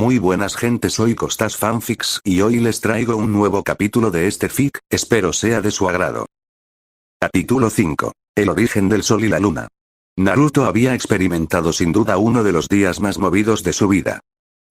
Muy buenas gente, soy Costas Fanfics y hoy les traigo un nuevo capítulo de este fic, espero sea de su agrado. Capítulo 5. El origen del sol y la luna. Naruto había experimentado sin duda uno de los días más movidos de su vida.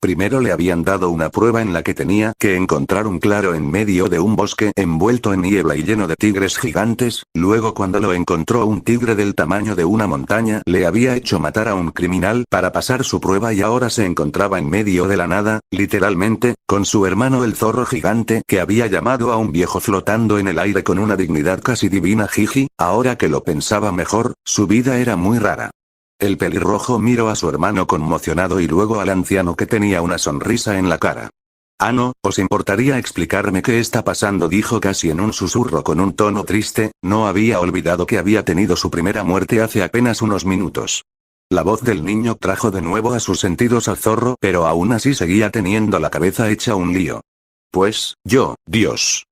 Primero le habían dado una prueba en la que tenía que encontrar un claro en medio de un bosque envuelto en niebla y lleno de tigres gigantes, luego cuando lo encontró un tigre del tamaño de una montaña le había hecho matar a un criminal para pasar su prueba y ahora se encontraba en medio de la nada, literalmente, con su hermano el zorro gigante que había llamado a un viejo flotando en el aire con una dignidad casi divina. Jiji, ahora que lo pensaba mejor, su vida era muy rara. El pelirrojo miró a su hermano conmocionado y luego al anciano que tenía una sonrisa en la cara. «Ah no, ¿os importaría explicarme qué está pasando?», dijo casi en un susurro con un tono triste, no había olvidado que había tenido su primera muerte hace apenas unos minutos. La voz del niño trajo de nuevo a sus sentidos al zorro, pero aún así seguía teniendo la cabeza hecha un lío. «Pues, Dios.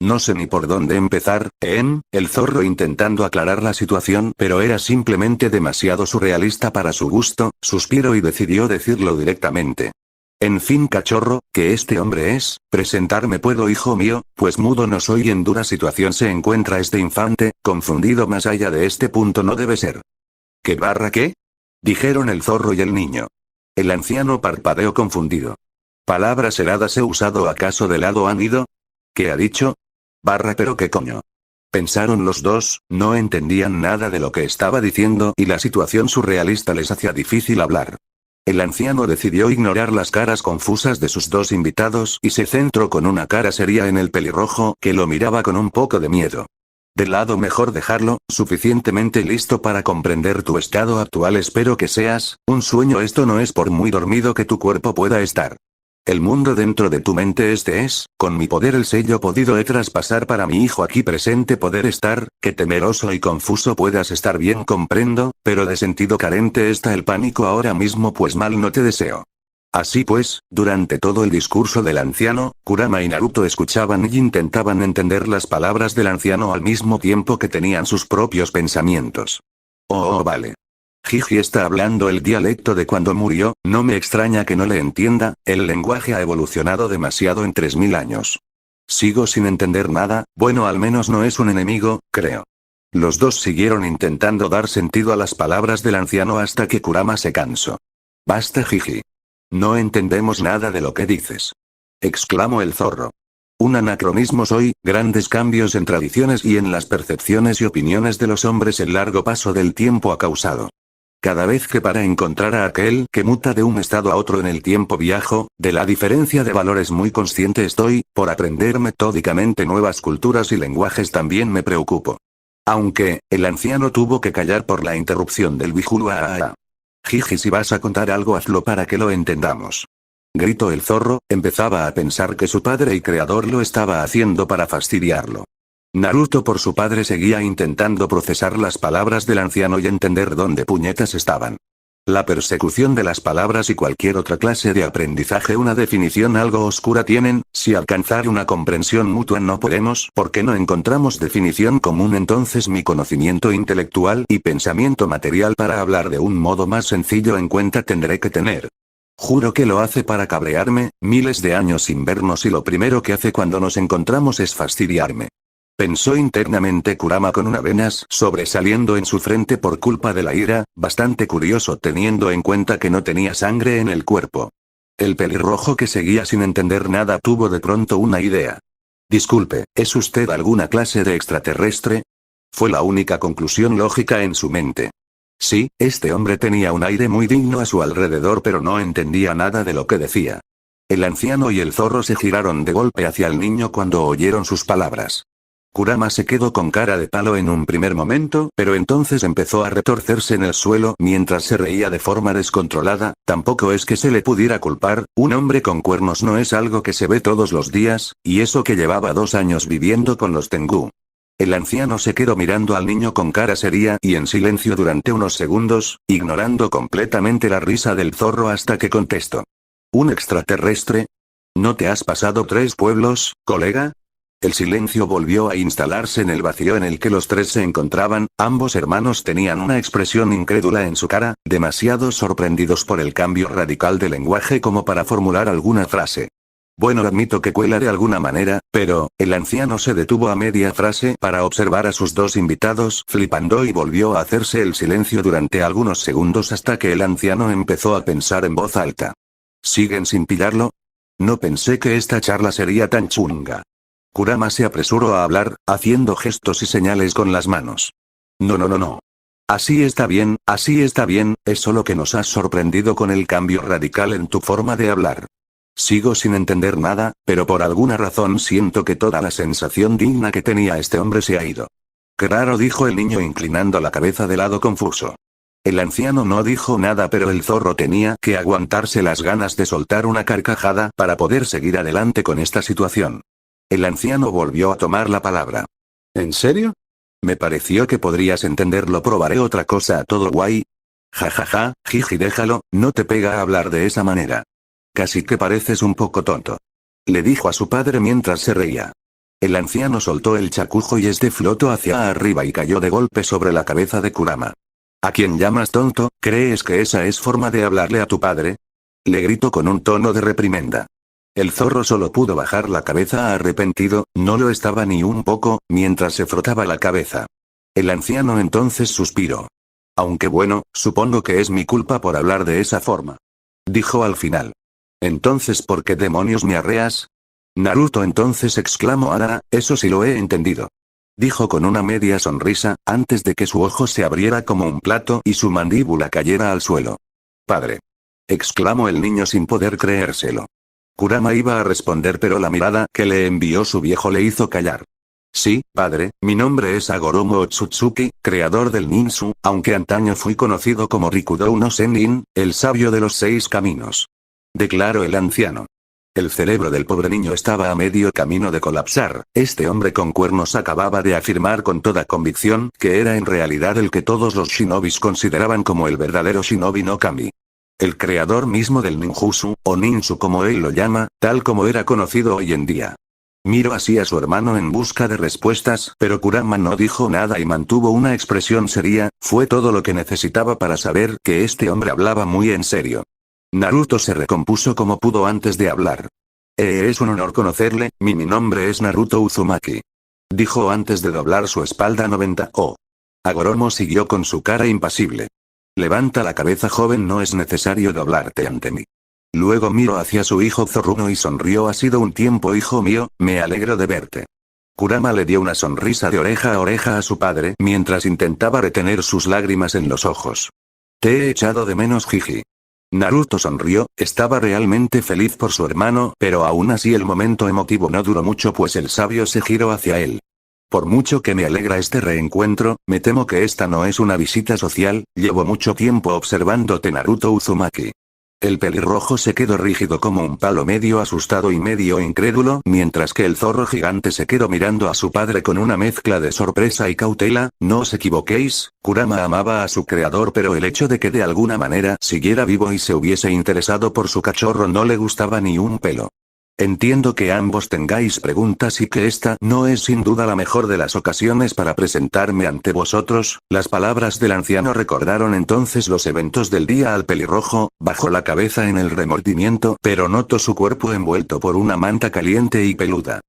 No sé ni por dónde empezar, el zorro intentando aclarar la situación, pero era simplemente demasiado surrealista para su gusto, suspiró y decidió decirlo directamente. «En fin, cachorro, que este hombre es, presentarme puedo, hijo mío, pues mudo no soy». En dura situación se encuentra este infante, confundido más allá de este punto no debe ser. ¿Qué? Dijeron el zorro y el niño. El anciano parpadeó confundido. ¿Palabras heladas he usado acaso de lado han ido? ¿Qué ha dicho? Pero qué coño. Pensaron los dos, no entendían nada de lo que estaba diciendo y la situación surrealista les hacía difícil hablar. El anciano decidió ignorar las caras confusas de sus dos invitados y se centró con una cara seria en el pelirrojo que lo miraba con un poco de miedo. De lado mejor dejarlo, suficientemente listo para comprender tu estado actual. Espero que seas un sueño, esto no es por muy dormido que tu cuerpo pueda estar. El mundo dentro de tu mente es, con mi poder el sello podido he traspasar para mi hijo aquí presente poder estar, que temeroso y confuso puedas estar bien comprendo, pero de sentido carente está el pánico ahora mismo pues mal no te deseo. Así pues, durante todo el discurso del anciano, Kurama y Naruto escuchaban y intentaban entender las palabras del anciano al mismo tiempo que tenían sus propios pensamientos. Oh, vale. Jiji está hablando el dialecto de cuando murió, no me extraña que no le entienda, el lenguaje ha evolucionado demasiado en 3000 años. Sigo sin entender nada, bueno al menos no es un enemigo, creo. Los dos siguieron intentando dar sentido a las palabras del anciano hasta que Kurama se cansó. Basta Jiji. No entendemos nada de lo que dices. Exclamó el zorro. Un anacronismo soy, grandes cambios en tradiciones y en las percepciones y opiniones de los hombres el largo paso del tiempo ha causado. Cada vez que para encontrar a aquel que muta de un estado a otro en el tiempo viajo, de la diferencia de valores muy consciente estoy, por aprender metódicamente nuevas culturas y lenguajes también me preocupo. Aunque, el anciano tuvo que callar por la interrupción del Bijulua. Jiji, si vas a contar algo hazlo para que lo entendamos. Gritó el zorro, empezaba a pensar que su padre y creador lo estaba haciendo para fastidiarlo. Naruto por su padre seguía intentando procesar las palabras del anciano y entender dónde puñetas estaban. La persecución de las palabras y cualquier otra clase de aprendizaje una definición algo oscura tienen, si alcanzar una comprensión mutua no podemos, ¿por qué no encontramos definición común? Entonces mi conocimiento intelectual y pensamiento material para hablar de un modo más sencillo en cuenta tendré que tener. Juro que lo hace para cabrearme, miles de años sin vernos y lo primero que hace cuando nos encontramos es fastidiarme. Pensó internamente Kurama con una venas sobresaliendo en su frente por culpa de la ira, bastante curioso teniendo en cuenta que no tenía sangre en el cuerpo. El pelirrojo que seguía sin entender nada tuvo de pronto una idea. Disculpe, ¿es usted alguna clase de extraterrestre? Fue la única conclusión lógica en su mente. Sí, este hombre tenía un aire muy digno a su alrededor pero no entendía nada de lo que decía. El anciano y el zorro se giraron de golpe hacia el niño cuando oyeron sus palabras. Kurama se quedó con cara de palo en un primer momento, pero entonces empezó a retorcerse en el suelo mientras se reía de forma descontrolada. Tampoco es que se le pudiera culpar, un hombre con cuernos no es algo que se ve todos los días, y eso que llevaba 2 años viviendo con los Tengu. El anciano se quedó mirando al niño con cara seria y en silencio durante unos segundos, ignorando completamente la risa del zorro hasta que contestó. ¿Un extraterrestre? ¿No te has pasado 3 pueblos, colega? El silencio volvió a instalarse en el vacío en el que los tres se encontraban, ambos hermanos tenían una expresión incrédula en su cara, demasiado sorprendidos por el cambio radical de lenguaje como para formular alguna frase. Bueno, admito que cuela de alguna manera, pero, el anciano se detuvo a media frase para observar a sus dos invitados flipando y volvió a hacerse el silencio durante algunos segundos hasta que el anciano empezó a pensar en voz alta. ¿Siguen sin pillarlo? No pensé que esta charla sería tan chunga. Kurama se apresuró a hablar, haciendo gestos y señales con las manos. No. Así está bien, es solo que nos has sorprendido con el cambio radical en tu forma de hablar. Sigo sin entender nada, pero por alguna razón siento que toda la sensación digna que tenía este hombre se ha ido. Qué raro, dijo el niño inclinando la cabeza de lado confuso. El anciano no dijo nada, pero el zorro tenía que aguantarse las ganas de soltar una carcajada para poder seguir adelante con esta situación. El anciano volvió a tomar la palabra. ¿En serio? Me pareció que podrías entenderlo. Probaré otra cosa a todo guay. Jajaja, jiji, déjalo, no te pega a hablar de esa manera. Casi que pareces un poco tonto. Le dijo a su padre mientras se reía. El anciano soltó el chacujo y este flotó hacia arriba y cayó de golpe sobre la cabeza de Kurama. ¿A quién llamas tonto? ¿Crees que esa es forma de hablarle a tu padre? Le gritó con un tono de reprimenda. El zorro solo pudo bajar la cabeza arrepentido, no lo estaba ni un poco, mientras se frotaba la cabeza. El anciano entonces suspiró. Aunque bueno, supongo que es mi culpa por hablar de esa forma. Dijo al final. Entonces, ¿por qué demonios me arreas? Naruto, entonces, exclamó Ara, eso sí lo he entendido. Dijo con una media sonrisa, antes de que su ojo se abriera como un plato y su mandíbula cayera al suelo. Padre. Exclamó el niño sin poder creérselo. Kurama iba a responder, pero la mirada que le envió su viejo le hizo callar. Sí, padre, mi nombre es Hagoromo Otsutsuki, creador del ninsu, aunque antaño fui conocido como Rikudou no Sennin, el sabio de los 6 caminos. Declaró el anciano. El cerebro del pobre niño estaba a medio camino de colapsar. Este hombre con cuernos acababa de afirmar con toda convicción que era en realidad el que todos los shinobis consideraban como el verdadero shinobi no kami. El creador mismo del ninjutsu, o ninsu como él lo llama, tal como era conocido hoy en día. Miró así a su hermano en busca de respuestas, pero Kurama no dijo nada y mantuvo una expresión seria, fue todo lo que necesitaba para saber que este hombre hablaba muy en serio. Naruto se recompuso como pudo antes de hablar. Es un honor conocerle, mi nombre es Naruto Uzumaki. Dijo antes de doblar su espalda 90. Hagoromo siguió con su cara impasible. Levanta la cabeza, joven, no es necesario doblarte ante mí. Luego miró hacia su hijo Zorruno y sonrió. Ha sido un tiempo, hijo mío, me alegro de verte. Kurama le dio una sonrisa de oreja a oreja a su padre mientras intentaba retener sus lágrimas en los ojos. Te he echado de menos, jiji. Naruto sonrió, estaba realmente feliz por su hermano, pero aún así el momento emotivo no duró mucho, pues el sabio se giró hacia él. Por mucho que me alegra este reencuentro, me temo que esta no es una visita social, llevo mucho tiempo observándote, Naruto Uzumaki. El pelirrojo se quedó rígido como un palo, medio asustado y medio incrédulo, mientras que el zorro gigante se quedó mirando a su padre con una mezcla de sorpresa y cautela. No os equivoquéis, Kurama amaba a su creador, pero el hecho de que de alguna manera siguiera vivo y se hubiese interesado por su cachorro no le gustaba ni un pelo. Entiendo que ambos tengáis preguntas y que esta no es sin duda la mejor de las ocasiones para presentarme ante vosotros. Las palabras del anciano recordaron entonces los eventos del día al pelirrojo, bajó la cabeza en el remordimiento, pero notó su cuerpo envuelto por una manta caliente y peluda.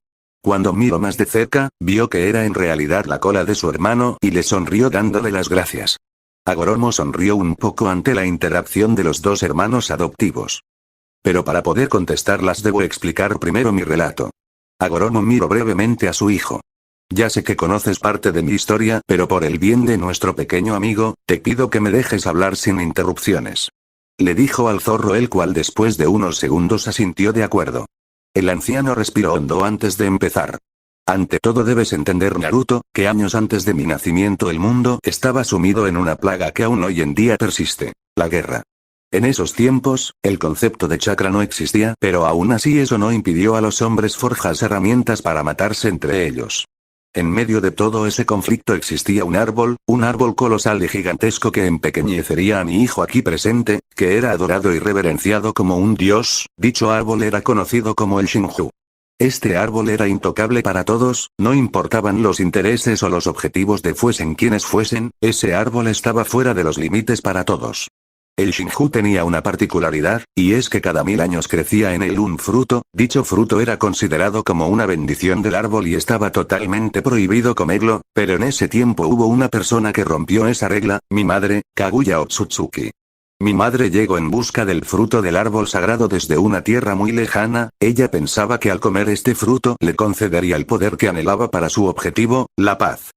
Cuando miró más de cerca, vio que era en realidad la cola de su hermano y le sonrió dándole las gracias. Hagoromo sonrió un poco ante la interacción de los dos hermanos adoptivos. Pero para poder contestarlas debo explicar primero mi relato. Hagoromo miró brevemente a su hijo. Ya sé que conoces parte de mi historia, pero por el bien de nuestro pequeño amigo, te pido que me dejes hablar sin interrupciones. Le dijo al zorro, el cual después de unos segundos asintió de acuerdo. El anciano respiró hondo antes de empezar. Ante todo debes entender, Naruto, que años antes de mi nacimiento el mundo estaba sumido en una plaga que aún hoy en día persiste, la guerra. En esos tiempos, el concepto de chakra no existía, pero aún así eso no impidió a los hombres forjar herramientas para matarse entre ellos. En medio de todo ese conflicto existía un árbol colosal y gigantesco que empequeñecería a mi hijo aquí presente, que era adorado y reverenciado como un dios. Dicho árbol era conocido como el Shinju. Este árbol era intocable para todos, no importaban los intereses o los objetivos de fuesen quienes fuesen, ese árbol estaba fuera de los límites para todos. El Xinju tenía una particularidad, y es que cada 1000 años crecía en él un fruto, dicho fruto era considerado como una bendición del árbol y estaba totalmente prohibido comerlo, pero en ese tiempo hubo una persona que rompió esa regla, mi madre, Kaguya Otsutsuki. Mi madre llegó en busca del fruto del árbol sagrado desde una tierra muy lejana, ella pensaba que al comer este fruto le concedería el poder que anhelaba para su objetivo, la paz.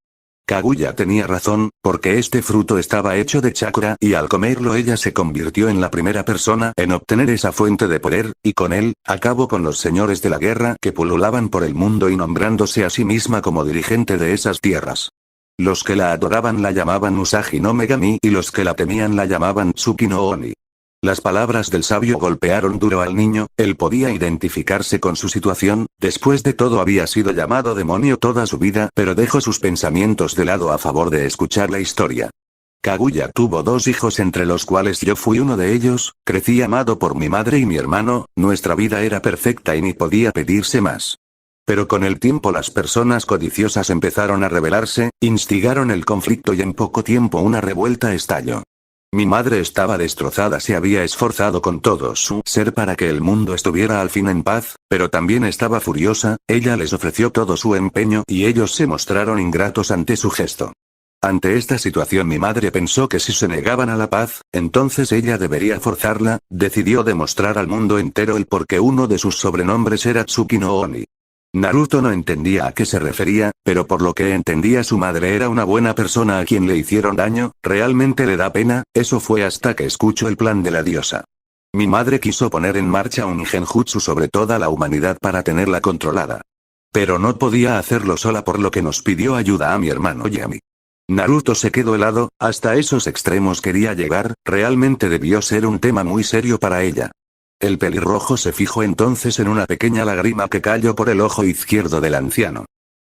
Kaguya tenía razón, porque este fruto estaba hecho de chakra y al comerlo ella se convirtió en la primera persona en obtener esa fuente de poder, y con él, acabó con los señores de la guerra que pululaban por el mundo y nombrándose a sí misma como dirigente de esas tierras. Los que la adoraban la llamaban Usagi no Megami y los que la temían la llamaban Tsuki no Oni. Las palabras del sabio golpearon duro al niño, él podía identificarse con su situación, después de todo había sido llamado demonio toda su vida, pero dejó sus pensamientos de lado a favor de escuchar la historia. Kaguya tuvo 2 hijos entre los cuales yo fui uno de ellos, crecí amado por mi madre y mi hermano, nuestra vida era perfecta y ni podía pedirse más. Pero con el tiempo las personas codiciosas empezaron a rebelarse, instigaron el conflicto y en poco tiempo una revuelta estalló. Mi madre estaba destrozada, se había esforzado con todo su ser para que el mundo estuviera al fin en paz, pero también estaba furiosa, ella les ofreció todo su empeño y ellos se mostraron ingratos ante su gesto. Ante esta situación mi madre pensó que si se negaban a la paz, entonces ella debería forzarla, decidió demostrar al mundo entero el por qué uno de sus sobrenombres era Tsuki no Oni. Naruto no entendía a qué se refería, pero por lo que entendía su madre era una buena persona a quien le hicieron daño, realmente le da pena, eso fue hasta que escuchó el plan de la diosa. Mi madre quiso poner en marcha un genjutsu sobre toda la humanidad para tenerla controlada. Pero no podía hacerlo sola por lo que nos pidió ayuda a mi hermano y a mí. Naruto se quedó helado, hasta esos extremos quería llegar, realmente debió ser un tema muy serio para ella. El pelirrojo se fijó entonces en una pequeña lágrima que cayó por el ojo izquierdo del anciano.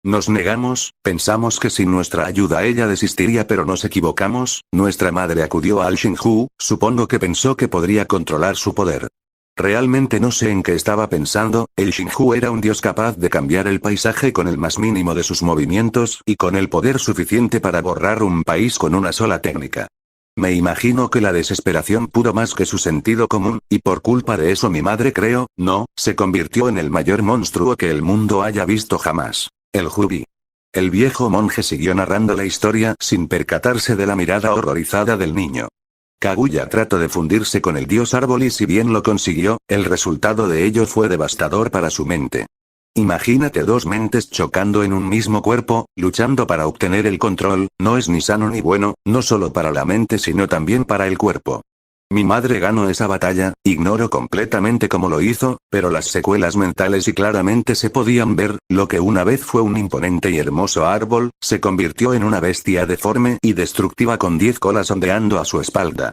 Nos negamos, pensamos que sin nuestra ayuda ella desistiría pero nos equivocamos, nuestra madre acudió al Xinju, supongo que pensó que podría controlar su poder. Realmente no sé en qué estaba pensando, el Xinju era un dios capaz de cambiar el paisaje con el más mínimo de sus movimientos y con el poder suficiente para borrar un país con una sola técnica. Me imagino que la desesperación pudo más que su sentido común, y por culpa de eso mi madre se convirtió en el mayor monstruo que el mundo haya visto jamás. El Jubi. El viejo monje siguió narrando la historia sin percatarse de la mirada horrorizada del niño. Kaguya trató de fundirse con el dios árbol y si bien lo consiguió, el resultado de ello fue devastador para su mente. Imagínate 2 mentes chocando en un mismo cuerpo, luchando para obtener el control, no es ni sano ni bueno, no solo para la mente sino también para el cuerpo. Mi madre ganó esa batalla, ignoro completamente cómo lo hizo, pero las secuelas mentales y claramente se podían ver, lo que una vez fue un imponente y hermoso árbol, se convirtió en una bestia deforme y destructiva con 10 colas ondeando a su espalda.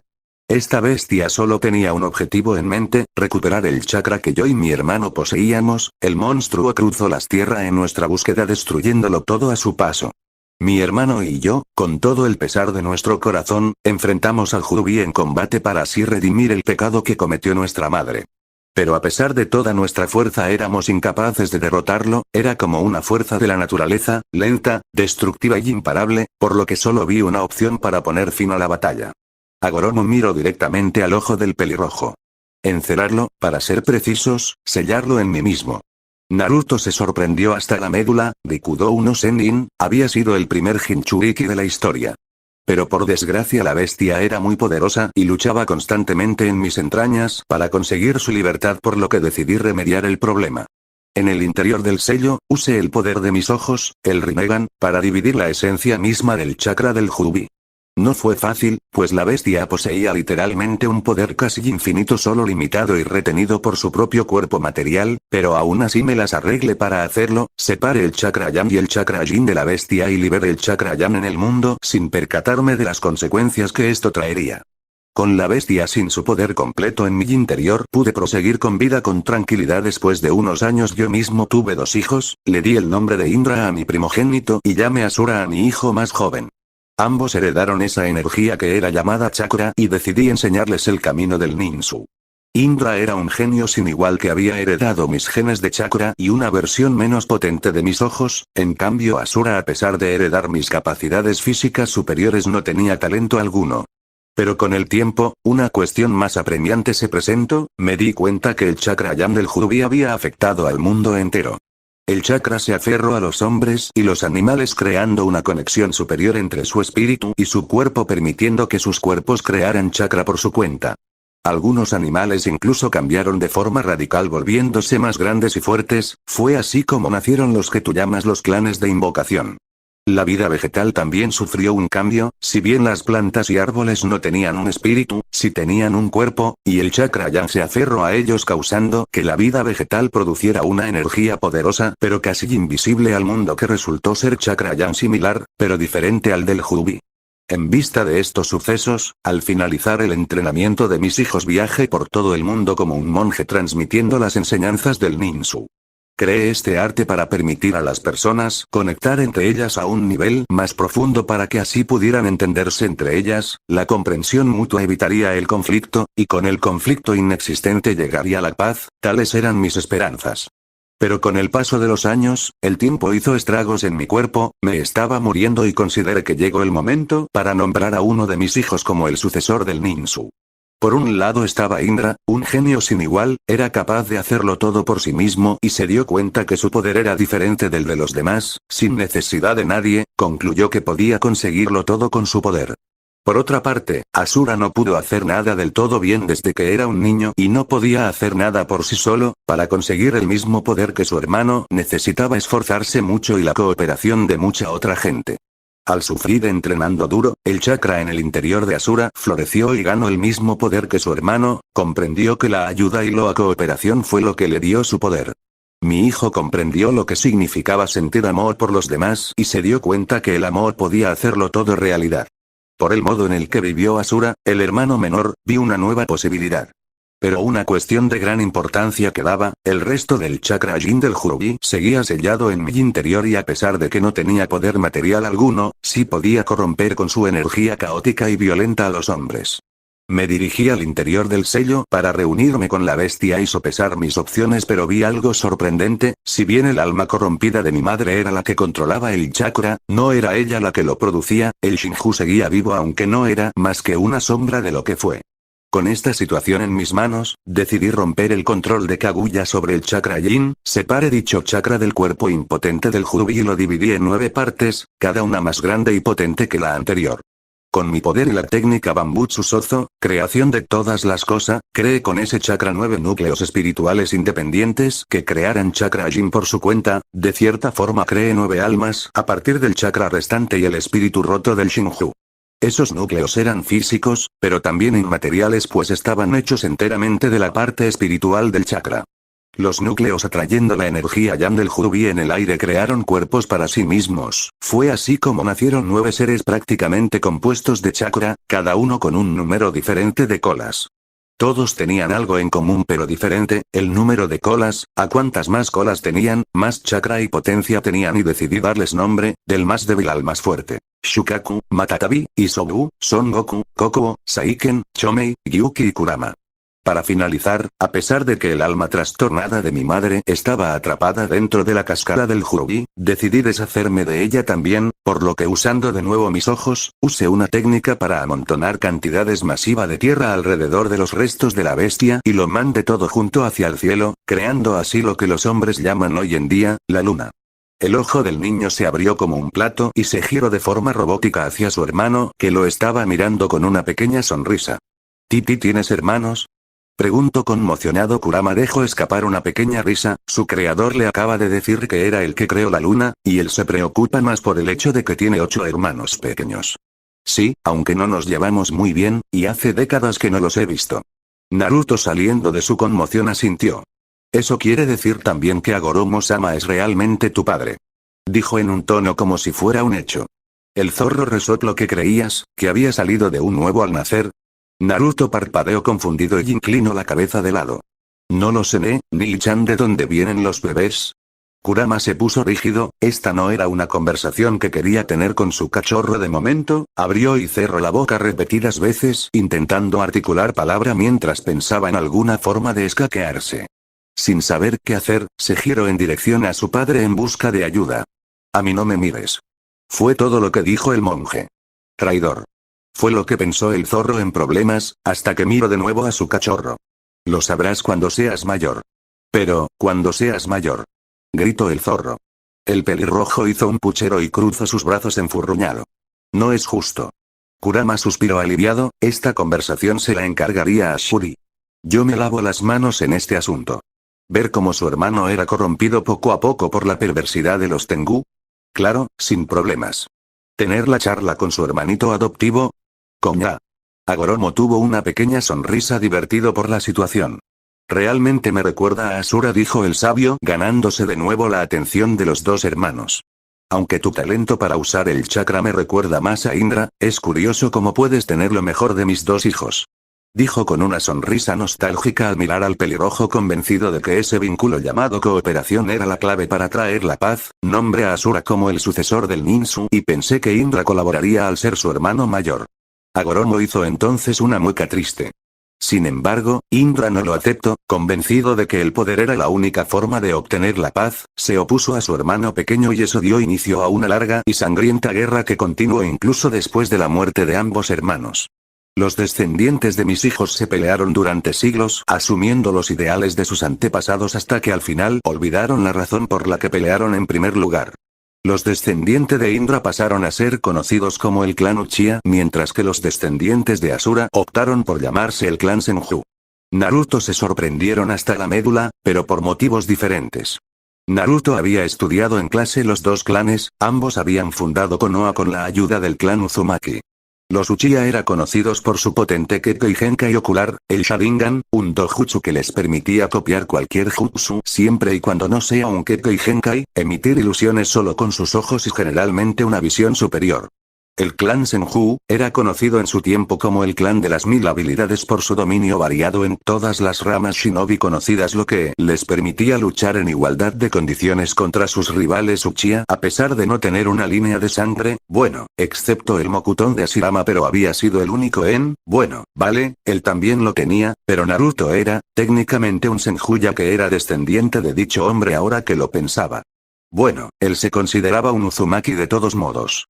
Esta bestia solo tenía un objetivo en mente, recuperar el chakra que yo y mi hermano poseíamos, el monstruo cruzó las tierras en nuestra búsqueda destruyéndolo todo a su paso. Mi hermano y yo, con todo el pesar de nuestro corazón, enfrentamos al Jubi en combate para así redimir el pecado que cometió nuestra madre. Pero a pesar de toda nuestra fuerza éramos incapaces de derrotarlo, era como una fuerza de la naturaleza, lenta, destructiva y imparable, por lo que solo vi una opción para poner fin a la batalla. Agoromo miró directamente al ojo del pelirrojo. Encerrarlo, para ser precisos, sellarlo en mí mismo. Naruto se sorprendió hasta la médula, Rikudou no Sennin, había sido el primer Jinchuriki de la historia. Pero por desgracia la bestia era muy poderosa y luchaba constantemente en mis entrañas para conseguir su libertad por lo que decidí remediar el problema. En el interior del sello, usé el poder de mis ojos, el Rinnegan, para dividir la esencia misma del chakra del Jubi. No fue fácil, pues la bestia poseía literalmente un poder casi infinito solo limitado y retenido por su propio cuerpo material, pero aún así me las arreglé para hacerlo, separe el chakra Yang y el chakra Yin de la bestia y libere el chakra Yang en el mundo sin percatarme de las consecuencias que esto traería. Con la bestia sin su poder completo en mi interior pude proseguir con vida con tranquilidad. Después de unos años yo mismo tuve 2 hijos, le di el nombre de Indra a mi primogénito y llamé a Asura a mi hijo más joven. Ambos heredaron esa energía que era llamada chakra y decidí enseñarles el camino del ninjutsu. Indra era un genio sin igual que había heredado mis genes de chakra y una versión menos potente de mis ojos, en cambio Asura, a pesar de heredar mis capacidades físicas superiores, no tenía talento alguno. Pero con el tiempo, una cuestión más apremiante se presentó, me di cuenta que el chakra Yan del Jruvi había afectado al mundo entero. El chakra se aferró a los hombres y los animales, creando una conexión superior entre su espíritu y su cuerpo, permitiendo que sus cuerpos crearan chakra por su cuenta. Algunos animales incluso cambiaron de forma radical, volviéndose más grandes y fuertes. Fue así como nacieron los que tú llamas los clanes de invocación. La vida vegetal también sufrió un cambio, si bien las plantas y árboles no tenían un espíritu, sí tenían un cuerpo, y el chakra Yan se aferró a ellos, causando que la vida vegetal produciera una energía poderosa pero casi invisible al mundo, que resultó ser chakra Yan similar, pero diferente al del Jruvi. En vista de estos sucesos, al finalizar el entrenamiento de mis hijos, viajé por todo el mundo como un monje transmitiendo las enseñanzas del ninsu. Creé este arte para permitir a las personas conectar entre ellas a un nivel más profundo, para que así pudieran entenderse entre ellas. La comprensión mutua evitaría el conflicto, y con el conflicto inexistente llegaría la paz. Tales eran mis esperanzas. Pero con el paso de los años, el tiempo hizo estragos en mi cuerpo, me estaba muriendo y consideré que llegó el momento para nombrar a uno de mis hijos como el sucesor del ninsu. Por un lado estaba Indra, un genio sin igual, era capaz de hacerlo todo por sí mismo y se dio cuenta que su poder era diferente del de los demás. Sin necesidad de nadie, concluyó que podía conseguirlo todo con su poder. Por otra parte, Asura no pudo hacer nada del todo bien desde que era un niño y no podía hacer nada por sí solo. Para conseguir el mismo poder que su hermano, necesitaba esforzarse mucho y la cooperación de mucha otra gente. Al sufrir entrenando duro, el chakra en el interior de Asura floreció y ganó el mismo poder que su hermano. Comprendió que la ayuda y la cooperación fue lo que le dio su poder. Mi hijo comprendió lo que significaba sentir amor por los demás y se dio cuenta que el amor podía hacerlo todo realidad. Por el modo en el que vivió Asura, el hermano menor, vi una nueva posibilidad. Pero una cuestión de gran importancia quedaba: el resto del chakra Yin del Jruvi seguía sellado en mi interior, y a pesar de que no tenía poder material alguno, sí podía corromper con su energía caótica y violenta a los hombres. Me dirigí al interior del sello para reunirme con la bestia y sopesar mis opciones, pero vi algo sorprendente. Si bien el alma corrompida de mi madre era la que controlaba el chakra, no era ella la que lo producía. El Shinju seguía vivo, aunque no era más que una sombra de lo que fue. Con esta situación en mis manos, decidí romper el control de Kaguya sobre el chakra Yin, separé dicho chakra del cuerpo impotente del Jruvi y lo dividí en 9 partes, cada una más grande y potente que la anterior. Con mi poder y la técnica Bambutsu Sozo, creación de todas las cosas, creé con ese chakra 9 núcleos espirituales independientes que crearan chakra Yin por su cuenta. De cierta forma creé 9 almas a partir del chakra restante y el espíritu roto del Shinju. Esos núcleos eran físicos, pero también inmateriales, pues estaban hechos enteramente de la parte espiritual del chakra. Los núcleos, atrayendo la energía Yan del Jruvi en el aire, crearon cuerpos para sí mismos. Fue así como nacieron 9 seres prácticamente compuestos de chakra, cada uno con un número diferente de colas. Todos tenían algo en común pero diferente: el número de colas. A cuantas más colas tenían, más chakra y potencia tenían, y decidí darles nombre, del más débil al más fuerte. Shukaku, Matatabi, Isobu, Son Goku, Kokuo, Saiken, Chomei, Gyuki y Kurama. Para finalizar, a pesar de que el alma trastornada de mi madre estaba atrapada dentro de la cascada del Jruvi, decidí deshacerme de ella también, por lo que, usando de nuevo mis ojos, usé una técnica para amontonar cantidades masivas de tierra alrededor de los restos de la bestia y lo mandé todo junto hacia el cielo, creando así lo que los hombres llaman hoy en día, la luna. El ojo del niño se abrió como un plato y se giró de forma robótica hacia su hermano, que lo estaba mirando con una pequeña sonrisa. ¿Titi tienes hermanos? Preguntó conmocionado. Kurama dejó escapar una pequeña risa. Su creador le acaba de decir que era el que creó la luna, y él se preocupa más por el hecho de que tiene 8 hermanos pequeños. Sí, aunque no nos llevamos muy bien, y hace décadas que no los he visto. Naruto, saliendo de su conmoción, asintió. Eso quiere decir también que Agoromo-sama es realmente tu padre. Dijo en un tono como si fuera un hecho. El zorro resopló. ¿Que creías, que había salido de un huevo al nacer? Naruto parpadeó confundido y inclinó la cabeza de lado. No lo sé, Ni-chan. ¿De dónde vienen los bebés? Kurama se puso rígido, esta no era una conversación que quería tener con su cachorro de momento, abrió y cerró la boca repetidas veces intentando articular palabra mientras pensaba en alguna forma de escaquearse. Sin saber qué hacer, se giró en dirección a su padre en busca de ayuda. A mí no me mires. Fue todo lo que dijo el monje. Traidor. Fue lo que pensó el zorro en problemas, hasta que miró de nuevo a su cachorro. Lo sabrás cuando seas mayor. Pero, cuando seas mayor. Gritó el zorro. El pelirrojo hizo un puchero y cruzó sus brazos enfurruñado. No es justo. Kurama suspiró aliviado, esta conversación se la encargaría a Shuri. Yo me lavo las manos en este asunto. Ver cómo su hermano era corrompido poco a poco por la perversidad de los Tengu. Claro, sin problemas. Tener la charla con su hermanito adoptivo. Coña. Agoromo tuvo una pequeña sonrisa divertido por la situación. Realmente me recuerda a Asura, dijo el sabio, ganándose de nuevo la atención de los dos hermanos. Aunque tu talento para usar el chakra me recuerda más a Indra, es curioso cómo puedes tener lo mejor de mis dos hijos. Dijo con una sonrisa nostálgica al mirar al pelirrojo, convencido de que ese vínculo llamado cooperación era la clave para traer la paz. Nombré a Asura como el sucesor del ninsu y pensé que Indra colaboraría al ser su hermano mayor. Agoromo hizo entonces una mueca triste. Sin embargo, Indra no lo aceptó, convencido de que el poder era la única forma de obtener la paz, se opuso a su hermano pequeño y eso dio inicio a una larga y sangrienta guerra que continuó incluso después de la muerte de ambos hermanos. Los descendientes de mis hijos se pelearon durante siglos, asumiendo los ideales de sus antepasados hasta que al final olvidaron la razón por la que pelearon en primer lugar. Los descendientes de Indra pasaron a ser conocidos como el clan Uchiha, mientras que los descendientes de Asura optaron por llamarse el clan Senju. Naruto se sorprendieron hasta la médula, pero por motivos diferentes. Naruto había estudiado en clase los dos clanes, ambos habían fundado Konoha con la ayuda del clan Uzumaki. Los Uchiha eran conocidos por su potente Kekkei Genkai ocular, el Sharingan, un dojutsu que les permitía copiar cualquier jutsu siempre y cuando no sea un Kekkei Genkai, emitir ilusiones solo con sus ojos y generalmente una visión superior. El clan Senju era conocido en su tiempo como el clan de las 1000 habilidades por su dominio variado en todas las ramas shinobi conocidas, lo que les permitía luchar en igualdad de condiciones contra sus rivales Uchiha a pesar de no tener una línea de sangre, bueno, excepto el Mokuton de Hashirama, pero había sido el único vale, él también lo tenía, pero Naruto era, técnicamente un Senju ya que era descendiente de dicho hombre ahora que lo pensaba. Bueno, él se consideraba un Uzumaki de todos modos.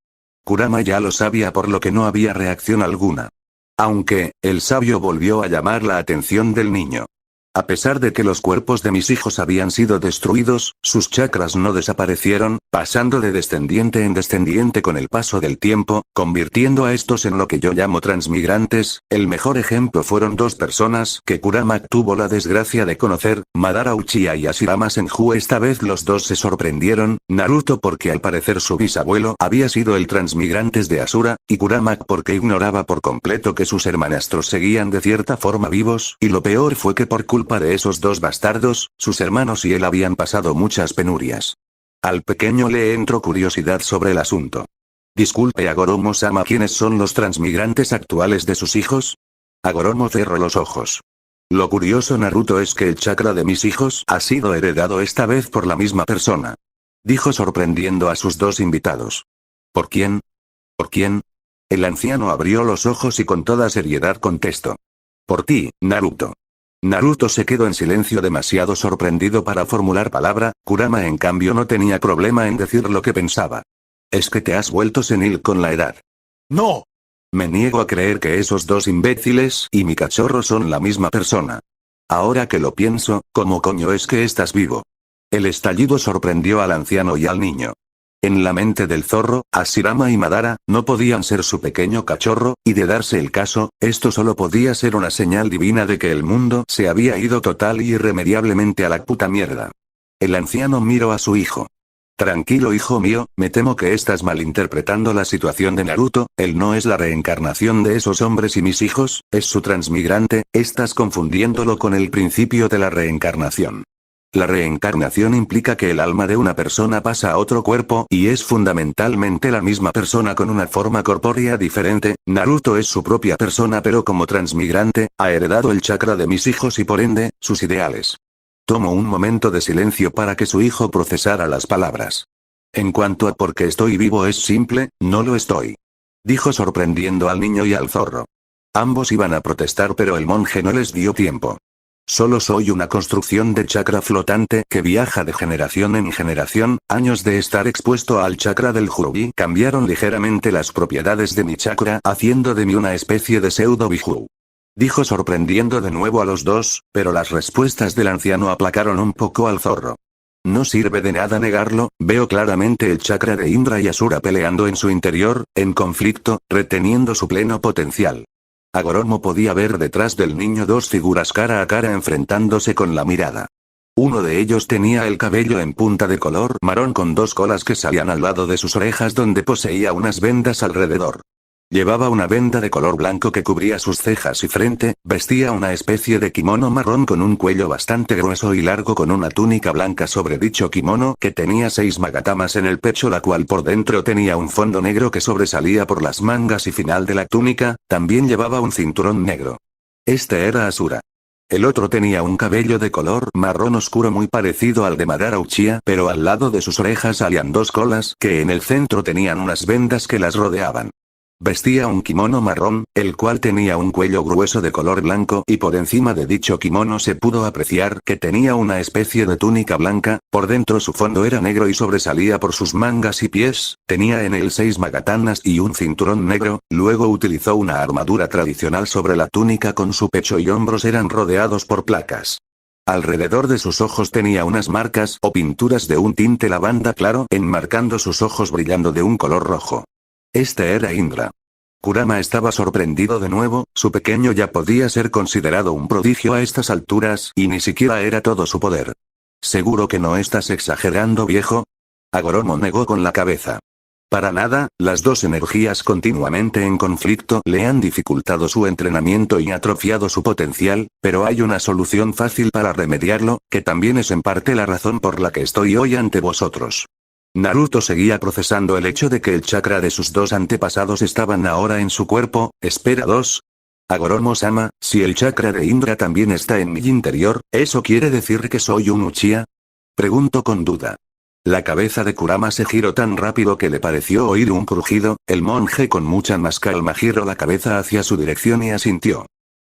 Kurama ya lo sabía por lo que no había reacción alguna. Aunque, el sabio volvió a llamar la atención del niño. A pesar de que los cuerpos de mis hijos habían sido destruidos, sus chakras no desaparecieron, pasando de descendiente en descendiente con el paso del tiempo, convirtiendo a estos en lo que yo llamo transmigrantes. El mejor ejemplo fueron dos personas que Kurama tuvo la desgracia de conocer, Madara Uchiha y Hashirama Senju. Esta vez los dos se sorprendieron, Naruto porque al parecer su bisabuelo había sido el transmigrantes de Asura, y Kurama porque ignoraba por completo que sus hermanastros seguían de cierta forma vivos, y lo peor fue que por culpa de esos dos bastardos, sus hermanos y él habían pasado muchas penurias. Al pequeño le entró curiosidad sobre el asunto. Disculpe Agoromo-sama, ¿quiénes son los transmigrantes actuales de sus hijos? Agoromo cerró los ojos. Lo curioso, Naruto, es que el chakra de mis hijos ha sido heredado esta vez por la misma persona. Dijo sorprendiendo a sus dos invitados. ¿Por quién? ¿Por quién? El anciano abrió los ojos y con toda seriedad contestó. Por ti, Naruto. Naruto se quedó en silencio, demasiado sorprendido para formular palabra. Kurama en cambio no tenía problema en decir lo que pensaba. Es que te has vuelto senil con la edad. No. Me niego a creer que esos dos imbéciles y mi cachorro son la misma persona. Ahora que lo pienso, ¿cómo coño es que estás vivo? El estallido sorprendió al anciano y al niño. En la mente del zorro, Hashirama y Madara no podían ser su pequeño cachorro, y de darse el caso, esto solo podía ser una señal divina de que el mundo se había ido total y irremediablemente a la puta mierda. El anciano miró a su hijo. Tranquilo, hijo mío, me temo que estás malinterpretando la situación de Naruto. Él no es la reencarnación de esos hombres y mis hijos, es su transmigrante, estás confundiéndolo con el principio de la reencarnación. La reencarnación implica que el alma de una persona pasa a otro cuerpo y es fundamentalmente la misma persona con una forma corpórea diferente. Naruto es su propia persona, pero como transmigrante, ha heredado el chakra de mis hijos y por ende, sus ideales. Tomó un momento de silencio para que su hijo procesara las palabras. En cuanto a por qué estoy vivo es simple, no lo estoy. Dijo sorprendiendo al niño y al zorro. Ambos iban a protestar pero el monje no les dio tiempo. Solo soy una construcción de chakra flotante que viaja de generación en generación, años de estar expuesto al chakra del Jurubi cambiaron ligeramente las propiedades de mi chakra haciendo de mí una especie de pseudo Biju. Dijo sorprendiendo de nuevo a los dos, pero las respuestas del anciano aplacaron un poco al zorro. No sirve de nada negarlo, veo claramente el chakra de Indra y Asura peleando en su interior, en conflicto, reteniendo su pleno potencial. Agoromo podía ver detrás del niño dos figuras cara a cara enfrentándose con la mirada. Uno de ellos tenía el cabello en punta de color marrón con dos colas que salían al lado de sus orejas donde poseía unas vendas alrededor. Llevaba una venda de color blanco que cubría sus cejas y frente, vestía una especie de kimono marrón con un cuello bastante grueso y largo con una túnica blanca sobre dicho kimono que tenía 6 magatamas en el pecho la cual por dentro tenía un fondo negro que sobresalía por las mangas y final de la túnica, también llevaba un cinturón negro. Este era Asura. El otro tenía un cabello de color marrón oscuro muy parecido al de Madara Uchiha pero al lado de sus orejas salían dos colas que en el centro tenían unas vendas que las rodeaban. Vestía un kimono marrón, el cual tenía un cuello grueso de color blanco y por encima de dicho kimono se pudo apreciar que tenía una especie de túnica blanca, por dentro su fondo era negro y sobresalía por sus mangas y pies, tenía en él 6 magatanas y un cinturón negro, luego utilizó una armadura tradicional sobre la túnica con su pecho y hombros eran rodeados por placas. Alrededor de sus ojos tenía unas marcas o pinturas de un tinte lavanda claro enmarcando sus ojos brillando de un color rojo. Este era Indra. Kurama estaba sorprendido de nuevo, su pequeño ya podía ser considerado un prodigio a estas alturas y ni siquiera era todo su poder. ¿Seguro que no estás exagerando, viejo? Agoromo negó con la cabeza. Para nada, las dos energías continuamente en conflicto le han dificultado su entrenamiento y atrofiado su potencial, pero hay una solución fácil para remediarlo, que también es en parte la razón por la que estoy hoy ante vosotros. Naruto seguía procesando el hecho de que el chakra de sus dos antepasados estaban ahora en su cuerpo. Espera, Agoromo-sama, si el chakra de Indra también está en mi interior, ¿eso quiere decir que soy un Uchiha? Preguntó con duda. La cabeza de Kurama se giró tan rápido que le pareció oír un crujido, el monje con mucha más calma giró la cabeza hacia su dirección y asintió.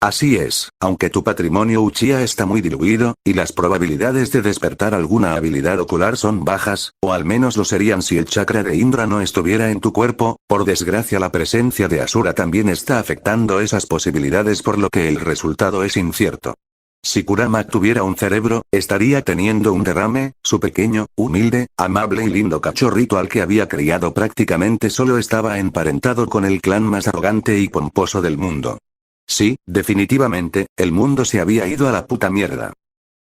Así es, aunque tu patrimonio Uchiha está muy diluido, y las probabilidades de despertar alguna habilidad ocular son bajas, o al menos lo serían si el chakra de Indra no estuviera en tu cuerpo, por desgracia la presencia de Asura también está afectando esas posibilidades por lo que el resultado es incierto. Si Kurama tuviera un cerebro, estaría teniendo un derrame, su pequeño, humilde, amable y lindo cachorrito al que había criado prácticamente solo estaba emparentado con el clan más arrogante y pomposo del mundo. Sí, definitivamente, el mundo se había ido a la puta mierda.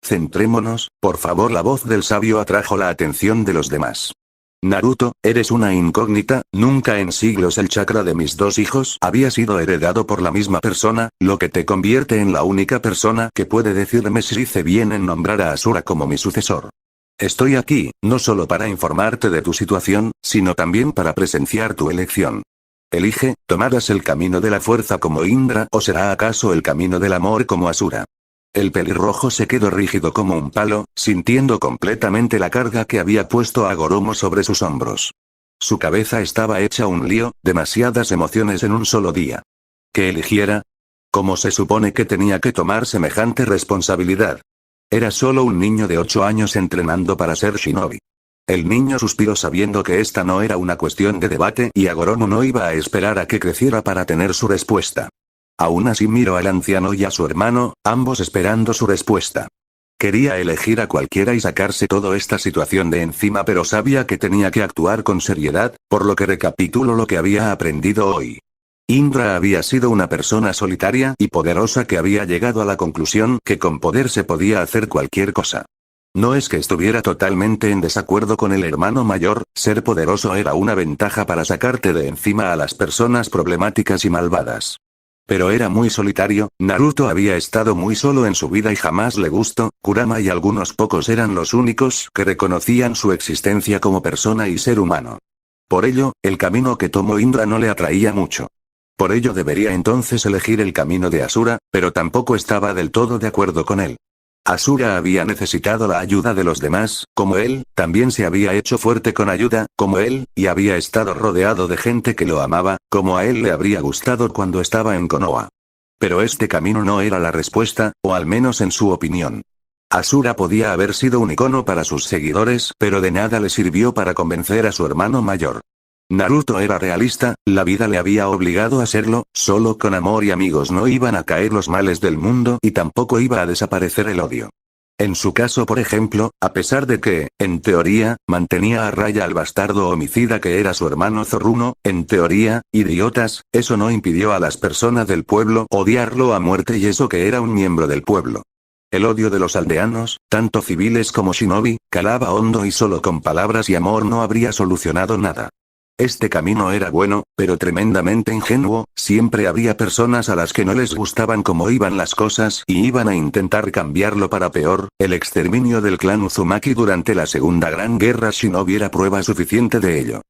Centrémonos, por favor. La voz del sabio atrajo la atención de los demás. Naruto, eres una incógnita, nunca en siglos el chakra de mis dos hijos había sido heredado por la misma persona, lo que te convierte en la única persona que puede decirme si hice bien en nombrar a Asura como mi sucesor. Estoy aquí, no solo para informarte de tu situación, sino también para presenciar tu elección. Elige, ¿tomarás el camino de la fuerza como Indra o será acaso el camino del amor como Asura? El pelirrojo se quedó rígido como un palo, sintiendo completamente la carga que había puesto Agoromo sobre sus hombros. Su cabeza estaba hecha un lío, demasiadas emociones en un solo día. ¿Que eligiera? ¿Cómo se supone que tenía que tomar semejante responsabilidad? Era solo un niño de 8 años entrenando para ser shinobi. El niño suspiró sabiendo que esta no era una cuestión de debate y Agoromo no iba a esperar a que creciera para tener su respuesta. Aún así miró al anciano y a su hermano, ambos esperando su respuesta. Quería elegir a cualquiera y sacarse toda esta situación de encima pero sabía que tenía que actuar con seriedad, por lo que recapituló lo que había aprendido hoy. Indra había sido una persona solitaria y poderosa que había llegado a la conclusión que con poder se podía hacer cualquier cosa. No es que estuviera totalmente en desacuerdo con el hermano mayor, ser poderoso era una ventaja para sacarte de encima a las personas problemáticas y malvadas. Pero era muy solitario, Naruto había estado muy solo en su vida y jamás le gustó, Kurama y algunos pocos eran los únicos que reconocían su existencia como persona y ser humano. Por ello, el camino que tomó Indra no le atraía mucho. Por ello debería entonces elegir el camino de Asura, pero tampoco estaba del todo de acuerdo con él. Asura había necesitado la ayuda de los demás, como él, también se había hecho fuerte con ayuda, como él, y había estado rodeado de gente que lo amaba, como a él le habría gustado cuando estaba en Konoha. Pero este camino no era la respuesta, o al menos en su opinión. Asura podía haber sido un icono para sus seguidores, pero de nada le sirvió para convencer a su hermano mayor. Naruto era realista, la vida le había obligado a serlo, solo con amor y amigos no iban a caer los males del mundo y tampoco iba a desaparecer el odio. En su caso, por ejemplo, a pesar de que, en teoría, mantenía a raya al bastardo homicida que era su hermano Zorruno, en teoría, idiotas, eso no impidió a las personas del pueblo odiarlo a muerte y eso que era un miembro del pueblo. El odio de los aldeanos, tanto civiles como shinobi, calaba hondo y solo con palabras y amor no habría solucionado nada. Este camino era bueno, pero tremendamente ingenuo, siempre habría personas a las que no les gustaban cómo iban las cosas y iban a intentar cambiarlo para peor. El exterminio del clan Uzumaki durante la Segunda Gran Guerra Shinobi era prueba suficiente de ello.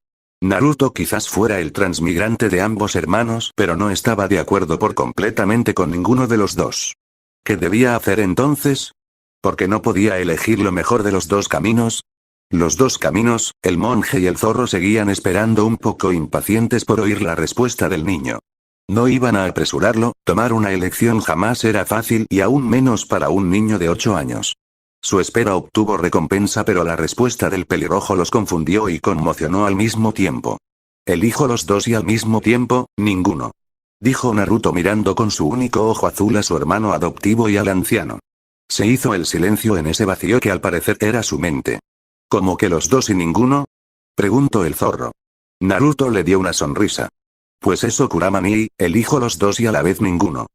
Naruto quizás fuera el transmigrante de ambos hermanos, pero no estaba de acuerdo por completamente con ninguno de los dos. ¿Qué debía hacer entonces? ¿Porque no podía elegir lo mejor de los dos caminos? Los dos caminos, el monje y el zorro seguían esperando un poco impacientes por oír la respuesta del niño. No iban a apresurarlo, tomar una elección jamás era fácil y aún menos para un niño de 8 años. Su espera obtuvo recompensa pero la respuesta del pelirrojo los confundió y conmocionó al mismo tiempo. Elijo los dos y al mismo tiempo, ninguno. Dijo Naruto mirando con su único ojo azul a su hermano adoptivo y al anciano. Se hizo el silencio en ese vacío que al parecer era su mente. ¿Cómo que los dos y ninguno? Preguntó el zorro. Naruto le dio una sonrisa. Pues eso Kurama-ni, elijo los dos y a la vez ninguno.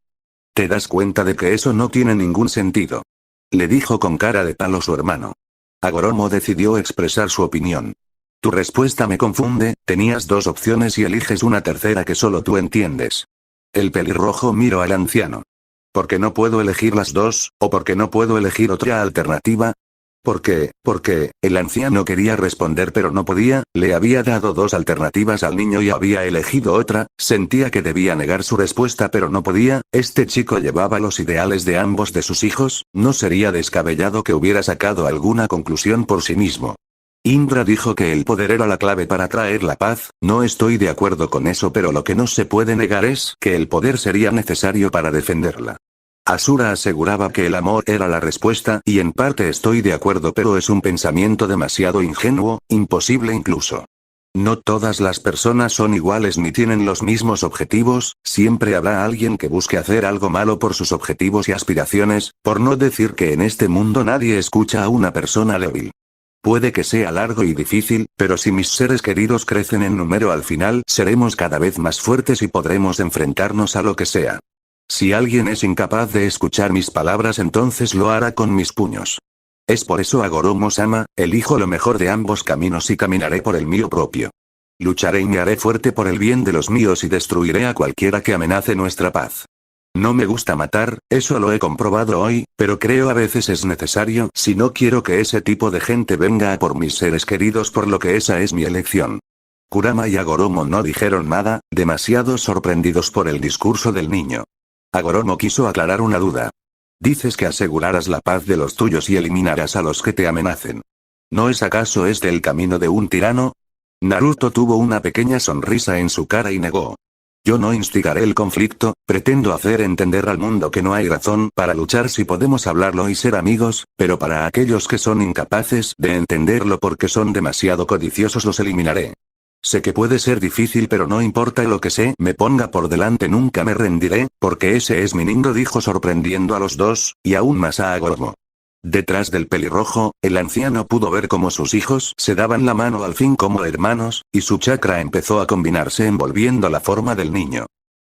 ¿Te das cuenta de que eso no tiene ningún sentido? Le dijo con cara de palo su hermano. Agoromo decidió expresar su opinión. Tu respuesta me confunde, tenías dos opciones y eliges una tercera que solo tú entiendes. El pelirrojo miró al anciano. ¿Por qué no puedo elegir las dos, o por qué no puedo elegir otra alternativa? Porque el anciano quería responder pero no podía, le había dado dos alternativas al niño y había elegido otra, sentía que debía negar su respuesta pero no podía, este chico llevaba los ideales de ambos de sus hijos, no sería descabellado que hubiera sacado alguna conclusión por sí mismo. Indra dijo que el poder era la clave para traer la paz, no estoy de acuerdo con eso pero lo que no se puede negar es que el poder sería necesario para defenderla. Asura aseguraba que el amor era la respuesta y en parte estoy de acuerdo pero es un pensamiento demasiado ingenuo, imposible incluso. No todas las personas son iguales ni tienen los mismos objetivos, siempre habrá alguien que busque hacer algo malo por sus objetivos y aspiraciones, por no decir que en este mundo nadie escucha a una persona débil. Puede que sea largo y difícil, pero si mis seres queridos crecen en número al final seremos cada vez más fuertes y podremos enfrentarnos a lo que sea. Si alguien es incapaz de escuchar mis palabras entonces lo hará con mis puños. Es por eso Agoromo-sama, elijo lo mejor de ambos caminos y caminaré por el mío propio. Lucharé y me haré fuerte por el bien de los míos y destruiré a cualquiera que amenace nuestra paz. No me gusta matar, eso lo he comprobado hoy, pero creo a veces es necesario si no quiero que ese tipo de gente venga a por mis seres queridos por lo que esa es mi elección. Kurama y Agoromo no dijeron nada, demasiado sorprendidos por el discurso del niño. Agoromo quiso aclarar una duda. Dices que asegurarás la paz de los tuyos y eliminarás a los que te amenacen. ¿No es acaso este el camino de un tirano? Naruto tuvo una pequeña sonrisa en su cara y negó. Yo no instigaré el conflicto, pretendo hacer entender al mundo que no hay razón para luchar si podemos hablarlo y ser amigos, pero para aquellos que son incapaces de entenderlo porque son demasiado codiciosos los eliminaré. Sé que puede ser difícil pero no importa lo que se me ponga por delante nunca me rendiré, porque ese es mi Nindo dijo sorprendiendo a los dos, y aún más a Agoromo. Detrás del pelirrojo, el anciano pudo ver cómo sus hijos se daban la mano al fin como hermanos, y su chakra empezó a combinarse envolviendo la forma del niño.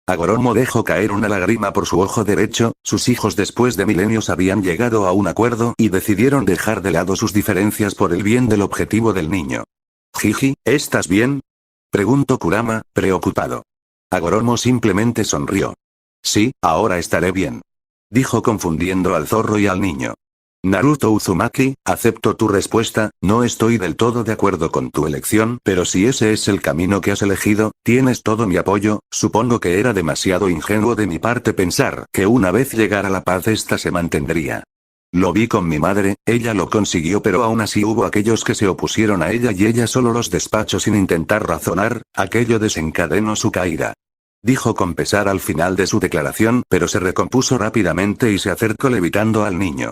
Agoromo dejó caer una lágrima por su ojo derecho, sus hijos después de milenios habían llegado a un acuerdo y decidieron dejar de lado sus diferencias por el bien del objetivo del niño. Jiji, ¿estás bien? Preguntó Kurama, preocupado. Agoromo simplemente sonrió. Sí, ahora estaré bien. Dijo confundiendo al zorro y al niño. Naruto Uzumaki, acepto tu respuesta, no estoy del todo de acuerdo con tu elección, pero si ese es el camino que has elegido, tienes todo mi apoyo, supongo que era demasiado ingenuo de mi parte pensar que una vez llegara la paz esta se mantendría. Lo vi con mi madre, ella lo consiguió, pero aún así hubo aquellos que se opusieron a ella y ella solo los despachó sin intentar razonar, aquello desencadenó su caída. Dijo con pesar al final de su declaración, pero se recompuso rápidamente y se acercó levitando al niño.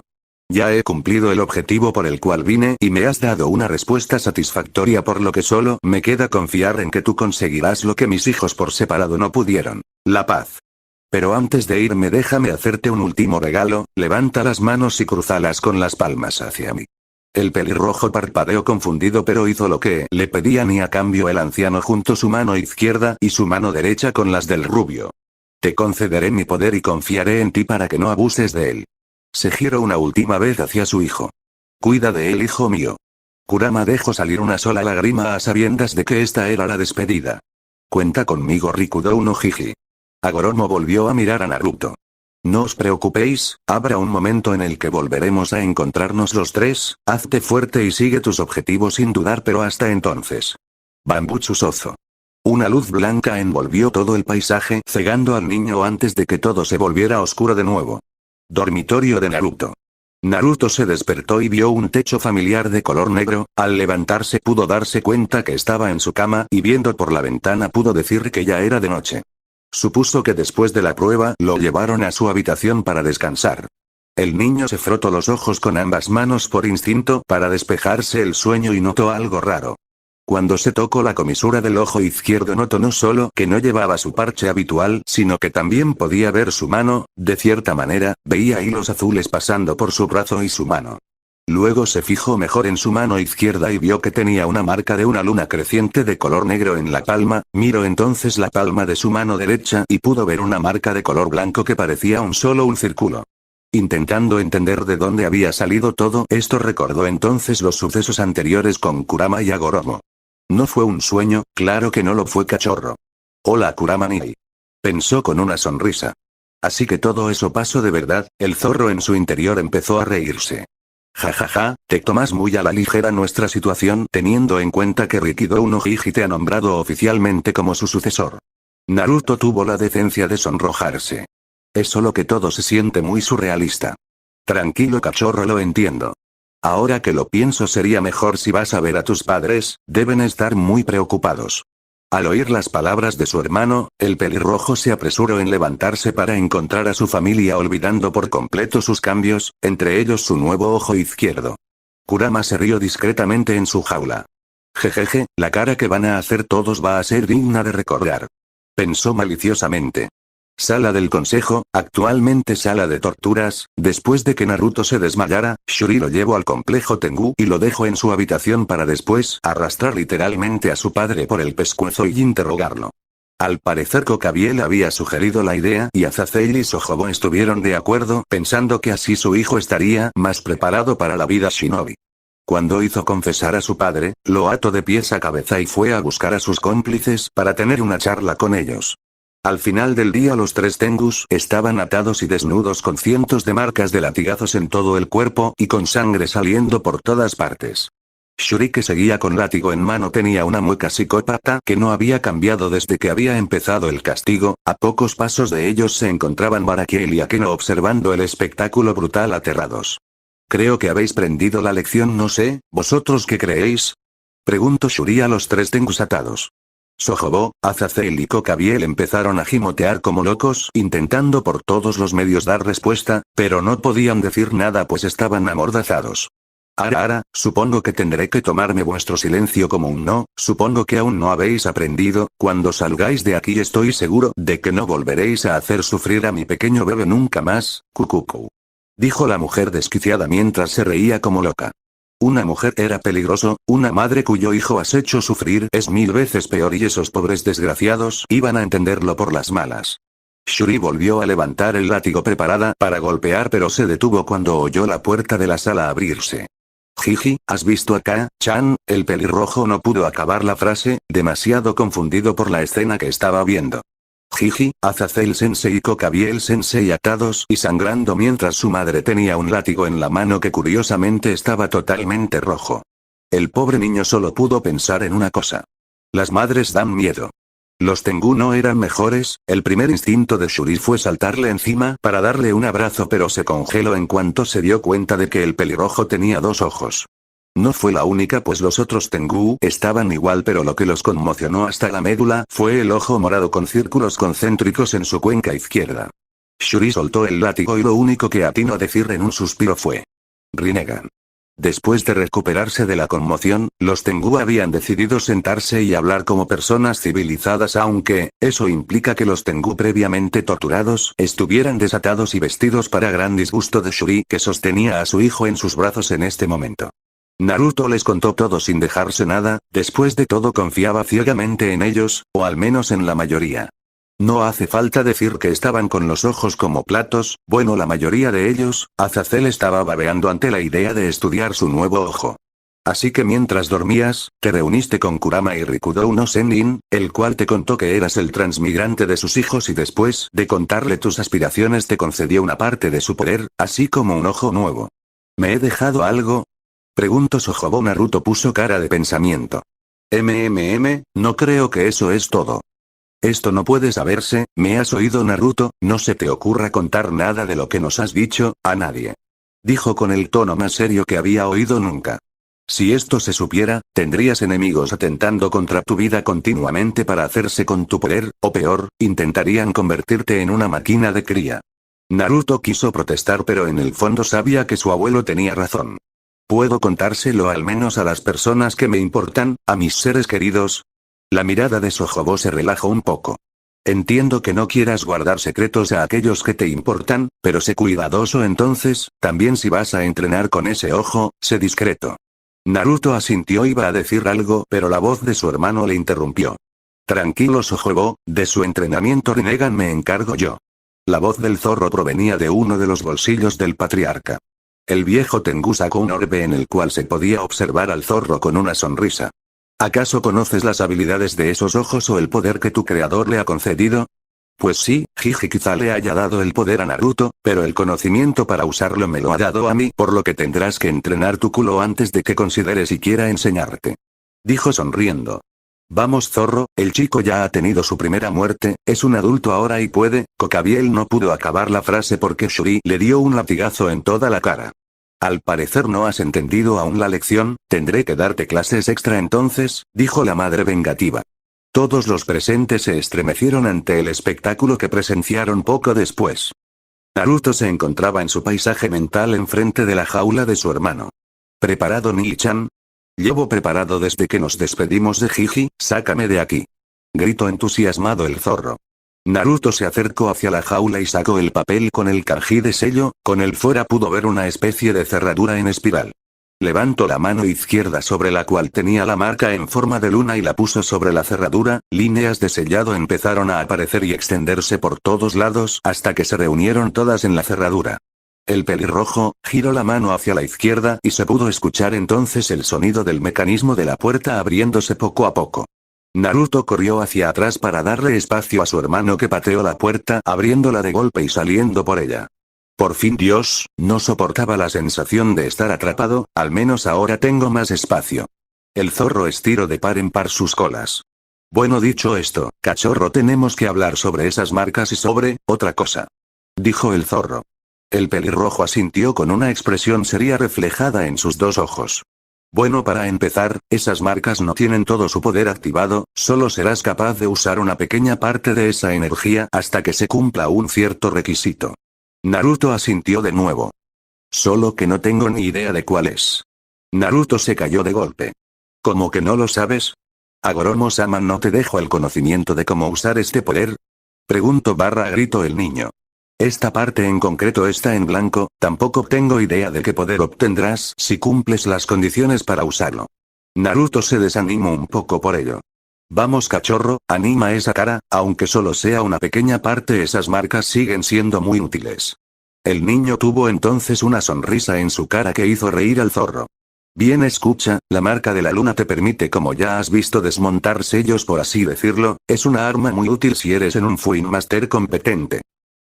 Ya he cumplido el objetivo por el cual vine y me has dado una respuesta satisfactoria, por lo que solo me queda confiar en que tú conseguirás lo que mis hijos por separado no pudieron: la paz. Pero antes de irme déjame hacerte un último regalo, levanta las manos y crúzalas con las palmas hacia mí. El pelirrojo parpadeó confundido, pero hizo lo que le pedían y a cambio el anciano juntó su mano izquierda y su mano derecha con las del rubio. Te concederé mi poder y confiaré en ti para que no abuses de él. Se giró una última vez hacia su hijo. Cuida de él, hijo mío. Kurama dejó salir una sola lágrima a sabiendas de que esta era la despedida. Cuenta conmigo, Rikudou no Hiji. Hagoromo volvió a mirar a Naruto. No os preocupéis, habrá un momento en el que volveremos a encontrarnos los tres, hazte fuerte y sigue tus objetivos sin dudar, pero hasta entonces. Bambutsu Sozo. Una luz blanca envolvió todo el paisaje, cegando al niño antes de que todo se volviera oscuro de nuevo. Dormitorio de Naruto. Naruto se despertó y vio un techo familiar de color negro. Al levantarse pudo darse cuenta que estaba en su cama y viendo por la ventana pudo decir que ya era de noche. Supuso que después de la prueba lo llevaron a su habitación para descansar. El niño se frotó los ojos con ambas manos por instinto para despejarse el sueño y notó algo raro. Cuando se tocó la comisura del ojo izquierdo notó no solo que no llevaba su parche habitual, sino que también podía ver su mano, de cierta manera, veía hilos azules pasando por su brazo y su mano. Luego se fijó mejor en su mano izquierda y vio que tenía una marca de una luna creciente de color negro en la palma. Miró entonces la palma de su mano derecha y pudo ver una marca de color blanco que parecía un círculo. Intentando entender de dónde había salido todo esto, recordó entonces los sucesos anteriores con Kurama y Hagoromo. No fue un sueño, claro que no lo fue, cachorro. Hola, Kurama Niri. Pensó con una sonrisa. Así que todo eso pasó de verdad. El zorro en su interior empezó a reírse. Jajaja, te tomas muy a la ligera nuestra situación teniendo en cuenta que Rikidou no Hiji te ha nombrado oficialmente como su sucesor. Naruto tuvo la decencia de sonrojarse. Es solo que todo se siente muy surrealista. Tranquilo, cachorro, lo entiendo. Ahora que lo pienso, sería mejor si vas a ver a tus padres, deben estar muy preocupados. Al oír las palabras de su hermano, el pelirrojo se apresuró en levantarse para encontrar a su familia, olvidando por completo sus cambios, entre ellos su nuevo ojo izquierdo. Kurama se rió discretamente en su jaula. Jejeje, la cara que van a hacer todos va a ser digna de recordar. Pensó maliciosamente. Sala del consejo, actualmente sala de torturas. Después de que Naruto se desmayara, Shuri lo llevó al complejo Tengu y lo dejó en su habitación para después arrastrar literalmente a su padre por el pescuezo y interrogarlo. Al parecer Kokabiel había sugerido la idea y Azazel y Sojobo estuvieron de acuerdo, pensando que así su hijo estaría más preparado para la vida shinobi. Cuando hizo confesar a su padre, lo ató de pies a cabeza y fue a buscar a sus cómplices para tener una charla con ellos. Al final del día los tres Tengus estaban atados y desnudos con cientos de marcas de latigazos en todo el cuerpo y con sangre saliendo por todas partes. Shuri, que seguía con látigo en mano, tenía una mueca psicópata que no había cambiado desde que había empezado el castigo. A pocos pasos de ellos se encontraban Barakiel y Akeno observando el espectáculo brutal aterrados. Creo que habéis prendido la lección, no sé, ¿vosotros qué creéis? Preguntó Shuri a los tres Tengus atados. Sojobo, Azazel y Kokabiel empezaron a gimotear como locos, intentando por todos los medios dar respuesta, pero no podían decir nada pues estaban amordazados. Ara, supongo que tendré que tomarme vuestro silencio como un no, supongo que aún no habéis aprendido. Cuando salgáis de aquí estoy seguro de que no volveréis a hacer sufrir a mi pequeño bebé nunca más, Kukuku. Dijo la mujer desquiciada mientras se reía como loca. Una mujer era peligroso, una madre cuyo hijo has hecho sufrir es 1000 veces peor y esos pobres desgraciados iban a entenderlo por las malas. Shuri volvió a levantar el látigo preparada para golpear, pero se detuvo cuando oyó la puerta de la sala abrirse. Jiji, ¿has visto acá, Chan? El pelirrojo no pudo acabar la frase, demasiado confundido por la escena que estaba viendo. Jiji, Azazel Sensei y Kokabiel Sensei atados y sangrando mientras su madre tenía un látigo en la mano que curiosamente estaba totalmente rojo. El pobre niño solo pudo pensar en una cosa. Las madres dan miedo. Los Tengu no eran mejores, el primer instinto de Shuri fue saltarle encima para darle un abrazo, pero se congeló en cuanto se dio cuenta de que el pelirrojo tenía dos ojos. No fue la única, pues los otros Tengu estaban igual, pero lo que los conmocionó hasta la médula fue el ojo morado con círculos concéntricos en su cuenca izquierda. Shuri soltó el látigo y lo único que atinó a decir en un suspiro fue: Rinnegan. Después de recuperarse de la conmoción, los Tengu habían decidido sentarse y hablar como personas civilizadas, aunque eso implica que los Tengu previamente torturados estuvieran desatados y vestidos, para gran disgusto de Shuri, que sostenía a su hijo en sus brazos en este momento. Naruto les contó todo sin dejarse nada, después de todo confiaba ciegamente en ellos, o al menos en la mayoría. No hace falta decir que estaban con los ojos como platos, bueno, la mayoría de ellos. Azazel estaba babeando ante la idea de estudiar su nuevo ojo. Así que mientras dormías, te reuniste con Kurama y Rikudo no Sennin, el cual te contó que eras el transmigrante de sus hijos y después de contarle tus aspiraciones te concedió una parte de su poder, así como un ojo nuevo. ¿Me he dejado algo?, preguntó Sojobo. Naruto puso cara de pensamiento. No creo que eso es todo. Esto no puede saberse, ¿me has oído, Naruto? No se te ocurra contar nada de lo que nos has dicho, a nadie. Dijo con el tono más serio que había oído nunca. Si esto se supiera, tendrías enemigos atentando contra tu vida continuamente para hacerse con tu poder, o peor, intentarían convertirte en una máquina de cría. Naruto quiso protestar, pero en el fondo sabía que su abuelo tenía razón. ¿Puedo contárselo al menos a las personas que me importan, a mis seres queridos? La mirada de Sojobo se relajó un poco. Entiendo que no quieras guardar secretos a aquellos que te importan, pero sé cuidadoso entonces, también si vas a entrenar con ese ojo, sé discreto. Naruto asintió, iba a decir algo, pero la voz de su hermano le interrumpió. Tranquilo, Sojobo, de su entrenamiento Rinnegan me encargo yo. La voz del zorro provenía de uno de los bolsillos del patriarca. El viejo Tengu sacó un orbe en el cual se podía observar al zorro con una sonrisa. ¿Acaso conoces las habilidades de esos ojos o el poder que tu creador le ha concedido? Pues sí, Jiji quizá le haya dado el poder a Naruto, pero el conocimiento para usarlo me lo ha dado a mí, por lo que tendrás que entrenar tu culo antes de que considere siquiera enseñarte. Dijo sonriendo. Vamos, zorro, el chico ya ha tenido su primera muerte, es un adulto ahora y puede. Kokabiel no pudo acabar la frase porque Shuri le dio un latigazo en toda la cara. Al parecer no has entendido aún la lección, tendré que darte clases extra entonces, dijo la madre vengativa. Todos los presentes se estremecieron ante el espectáculo que presenciaron poco después. Naruto se encontraba en su paisaje mental enfrente de la jaula de su hermano. ¿Preparado, Nii-chan? Llevo preparado desde que nos despedimos de Jiji, sácame de aquí. Gritó entusiasmado el zorro. Naruto se acercó hacia la jaula y sacó el papel con el kanji de sello, con el fuera pudo ver una especie de cerradura en espiral. Levantó la mano izquierda sobre la cual tenía la marca en forma de luna y la puso sobre la cerradura, líneas de sellado empezaron a aparecer y extenderse por todos lados hasta que se reunieron todas en la cerradura. El pelirrojo giró la mano hacia la izquierda y se pudo escuchar entonces el sonido del mecanismo de la puerta abriéndose poco a poco. Naruto corrió hacia atrás para darle espacio a su hermano que pateó la puerta abriéndola de golpe y saliendo por ella. Por fin, Dios, no soportaba la sensación de estar atrapado, al menos ahora tengo más espacio. El zorro estiró de par en par sus colas. Bueno, dicho esto, cachorro, tenemos que hablar sobre esas marcas y sobre otra cosa. Dijo el zorro. El pelirrojo asintió con una expresión seria reflejada en sus dos ojos. Bueno, para empezar, esas marcas no tienen todo su poder activado, solo serás capaz de usar una pequeña parte de esa energía hasta que se cumpla un cierto requisito. Naruto asintió de nuevo. Solo que no tengo ni idea de cuál es. Naruto se cayó de golpe. ¿Cómo que no lo sabes? ¿Agoromo-sama no te dejó el conocimiento de cómo usar este poder? Preguntó / gritó el niño. Esta parte en concreto está en blanco, tampoco tengo idea de qué poder obtendrás si cumples las condiciones para usarlo. Naruto se desanimó un poco por ello. Vamos, cachorro, anima esa cara, aunque solo sea una pequeña parte, esas marcas siguen siendo muy útiles. El niño tuvo entonces una sonrisa en su cara que hizo reír al zorro. Bien, escucha, la marca de la luna te permite, como ya has visto, desmontar sellos, por así decirlo, es una arma muy útil si eres en un Fuin Master competente.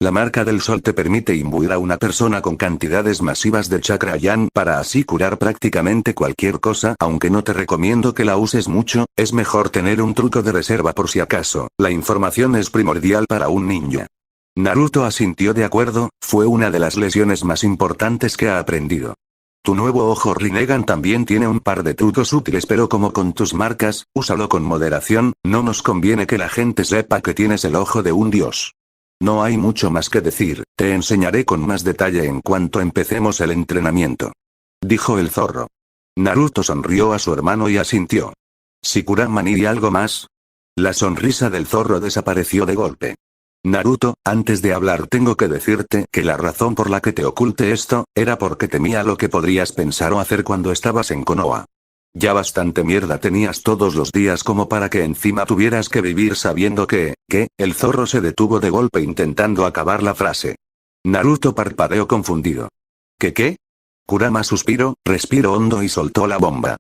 La marca del sol te permite imbuir a una persona con cantidades masivas de chakra yan para así curar prácticamente cualquier cosa, aunque no te recomiendo que la uses mucho, es mejor tener un truco de reserva por si acaso. La información es primordial para un ninja. Naruto asintió de acuerdo, fue una de las lesiones más importantes que ha aprendido. Tu nuevo ojo Rinnegan también tiene un par de trucos útiles, pero como con tus marcas, úsalo con moderación, no nos conviene que la gente sepa que tienes el ojo de un dios. No hay mucho más que decir, te enseñaré con más detalle en cuanto empecemos el entrenamiento. Dijo el zorro. Naruto sonrió a su hermano y asintió. ¿Shikuraman y algo más? La sonrisa del zorro desapareció de golpe. Naruto, antes de hablar tengo que decirte que la razón por la que te oculté esto, era porque temía lo que podrías pensar o hacer cuando estabas en Konoha. Ya bastante mierda tenías todos los días como para que encima tuvieras que vivir sabiendo que, el zorro se detuvo de golpe intentando acabar la frase. Naruto parpadeó confundido. ¿Qué? Kurama suspiró, respiró hondo y soltó la bomba.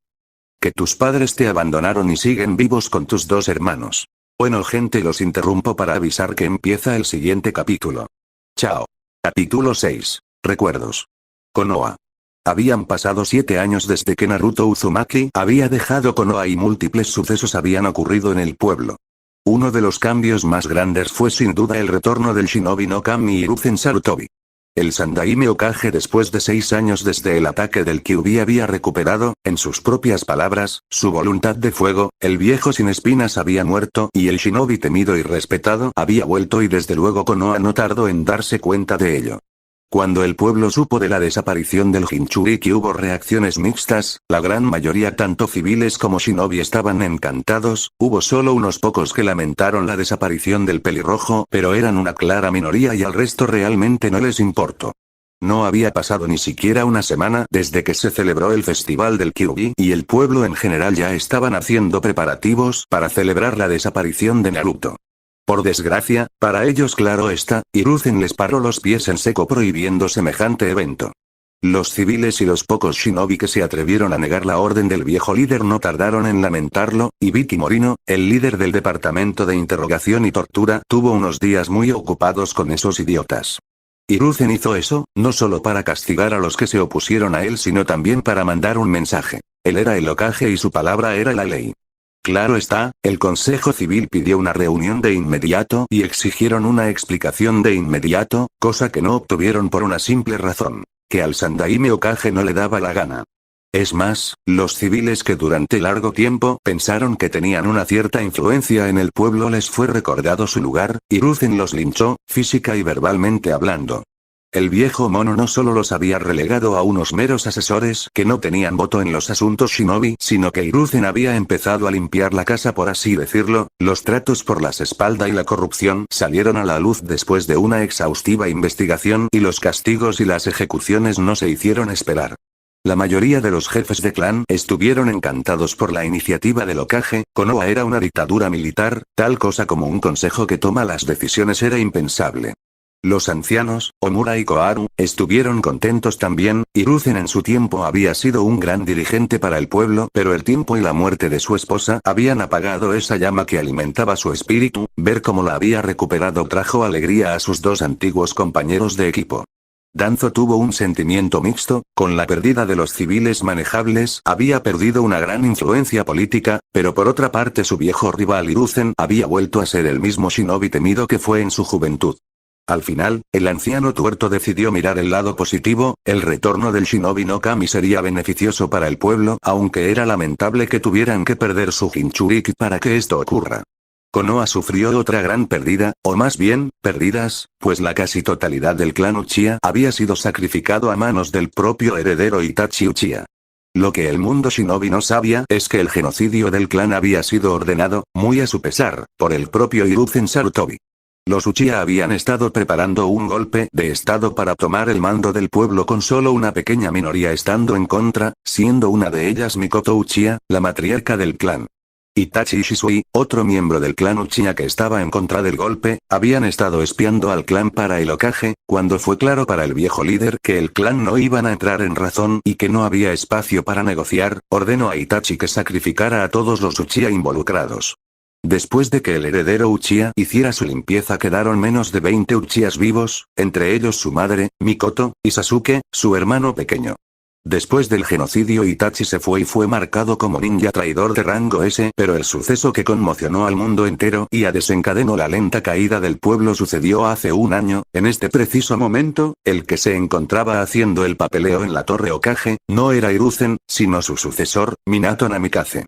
Que tus padres te abandonaron y siguen vivos con tus dos hermanos. Bueno gente, los interrumpo para avisar que empieza el siguiente capítulo. Chao. Capítulo 6. Recuerdos. Konoha. Habían pasado 7 años desde que Naruto Uzumaki había dejado Konoha y múltiples sucesos habían ocurrido en el pueblo. Uno de los cambios más grandes fue sin duda el retorno del Shinobi no Kami Hiruzen Sarutobi. El Sandaime Hokage después de 6 años desde el ataque del Kyuubi había recuperado, en sus propias palabras, su voluntad de fuego, el viejo sin espinas había muerto y el Shinobi temido y respetado había vuelto y desde luego Konoha no tardó en darse cuenta de ello. Cuando el pueblo supo de la desaparición del Jinchuriki hubo reacciones mixtas, la gran mayoría tanto civiles como shinobi estaban encantados, hubo solo unos pocos que lamentaron la desaparición del pelirrojo, pero eran una clara minoría y al resto realmente no les importó. No había pasado ni siquiera una semana desde que se celebró el festival del Kyuubi y el pueblo en general ya estaban haciendo preparativos para celebrar la desaparición de Naruto. Por desgracia, para ellos claro está, Hiruzen les paró los pies en seco prohibiendo semejante evento. Los civiles y los pocos shinobi que se atrevieron a negar la orden del viejo líder no tardaron en lamentarlo, y Vicky Morino, el líder del departamento de interrogación y tortura, tuvo unos días muy ocupados con esos idiotas. Hiruzen hizo eso, no solo para castigar a los que se opusieron a él sino también para mandar un mensaje. Él era el Hokage y su palabra era la ley. Claro está, el Consejo Civil pidió una reunión de inmediato y exigieron una explicación de inmediato, cosa que no obtuvieron por una simple razón, que al Sandaime Hokage no le daba la gana. Es más, los civiles que durante largo tiempo pensaron que tenían una cierta influencia en el pueblo les fue recordado su lugar, y Hiruzen los linchó, física y verbalmente hablando. El viejo mono no solo los había relegado a unos meros asesores que no tenían voto en los asuntos shinobi, sino que Hiruzen había empezado a limpiar la casa por así decirlo, los tratos por las espaldas y la corrupción salieron a la luz después de una exhaustiva investigación y los castigos y las ejecuciones no se hicieron esperar. La mayoría de los jefes de clan estuvieron encantados por la iniciativa del Hokage. Konoha era una dictadura militar, tal cosa como un consejo que toma las decisiones era impensable. Los ancianos, Omura y Koharu, estuvieron contentos también, Hiruzen en su tiempo había sido un gran dirigente para el pueblo, pero el tiempo y la muerte de su esposa habían apagado esa llama que alimentaba su espíritu, ver cómo la había recuperado trajo alegría a sus dos antiguos compañeros de equipo. Danzo tuvo un sentimiento mixto, con la pérdida de los civiles manejables había perdido una gran influencia política, pero por otra parte su viejo rival Hiruzen había vuelto a ser el mismo shinobi temido que fue en su juventud. Al final, el anciano tuerto decidió mirar el lado positivo, el retorno del Shinobi no Kami sería beneficioso para el pueblo, aunque era lamentable que tuvieran que perder su Jinchuriki para que esto ocurra. Konoha sufrió otra gran pérdida, o más bien, pérdidas, pues la casi totalidad del clan Uchiha había sido sacrificado a manos del propio heredero Itachi Uchiha. Lo que el mundo shinobi no sabía es que el genocidio del clan había sido ordenado, muy a su pesar, por el propio Hiruzen Sarutobi. Los Uchiha habían estado preparando un golpe de estado para tomar el mando del pueblo con solo una pequeña minoría estando en contra, siendo una de ellas Mikoto Uchiha, la matriarca del clan. Itachi Shisui, otro miembro del clan Uchiha que estaba en contra del golpe, habían estado espiando al clan para el Hokage, cuando fue claro para el viejo líder que el clan no iban a entrar en razón y que no había espacio para negociar, ordenó a Itachi que sacrificara a todos los Uchiha involucrados. Después de que el heredero Uchiha hiciera su limpieza quedaron menos de 20 Uchihas vivos, entre ellos su madre, Mikoto, y Sasuke, su hermano pequeño. Después del genocidio Itachi se fue y fue marcado como ninja traidor de rango S, pero el suceso que conmocionó al mundo entero y desencadenó la lenta caída del pueblo sucedió hace un año. En este preciso momento, el que se encontraba haciendo el papeleo en la torre Hokage, no era Hiruzen, sino su sucesor, Minato Namikaze.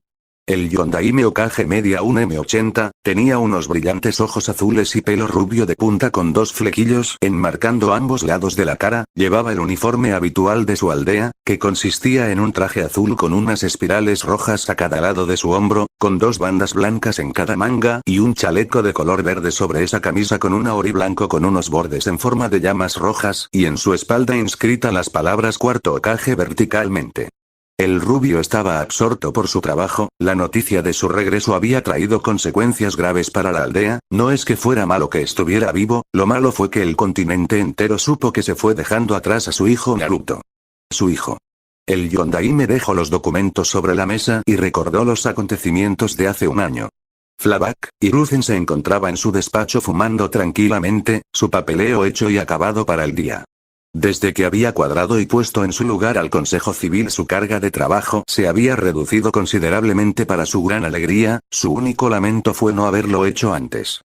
El Yondaime Hokage media un M80, tenía unos brillantes ojos azules y pelo rubio de punta con dos flequillos enmarcando ambos lados de la cara, llevaba el uniforme habitual de su aldea, que consistía en un traje azul con unas espirales rojas a cada lado de su hombro, con dos bandas blancas en cada manga y un chaleco de color verde sobre esa camisa con un ori blanco con unos bordes en forma de llamas rojas y en su espalda inscrita las palabras cuarto Hokage verticalmente. El rubio estaba absorto por su trabajo, la noticia de su regreso había traído consecuencias graves para la aldea, no es que fuera malo que estuviera vivo, lo malo fue que el continente entero supo que se fue dejando atrás a su hijo Naruto. Su hijo. El Yondaime dejó los documentos sobre la mesa y recordó los acontecimientos de hace un año. Hiruzen se encontraba en su despacho fumando tranquilamente, su papeleo hecho y acabado para el día. Desde que había cuadrado y puesto en su lugar al Consejo Civil su carga de trabajo se había reducido considerablemente para su gran alegría, su único lamento fue no haberlo hecho antes.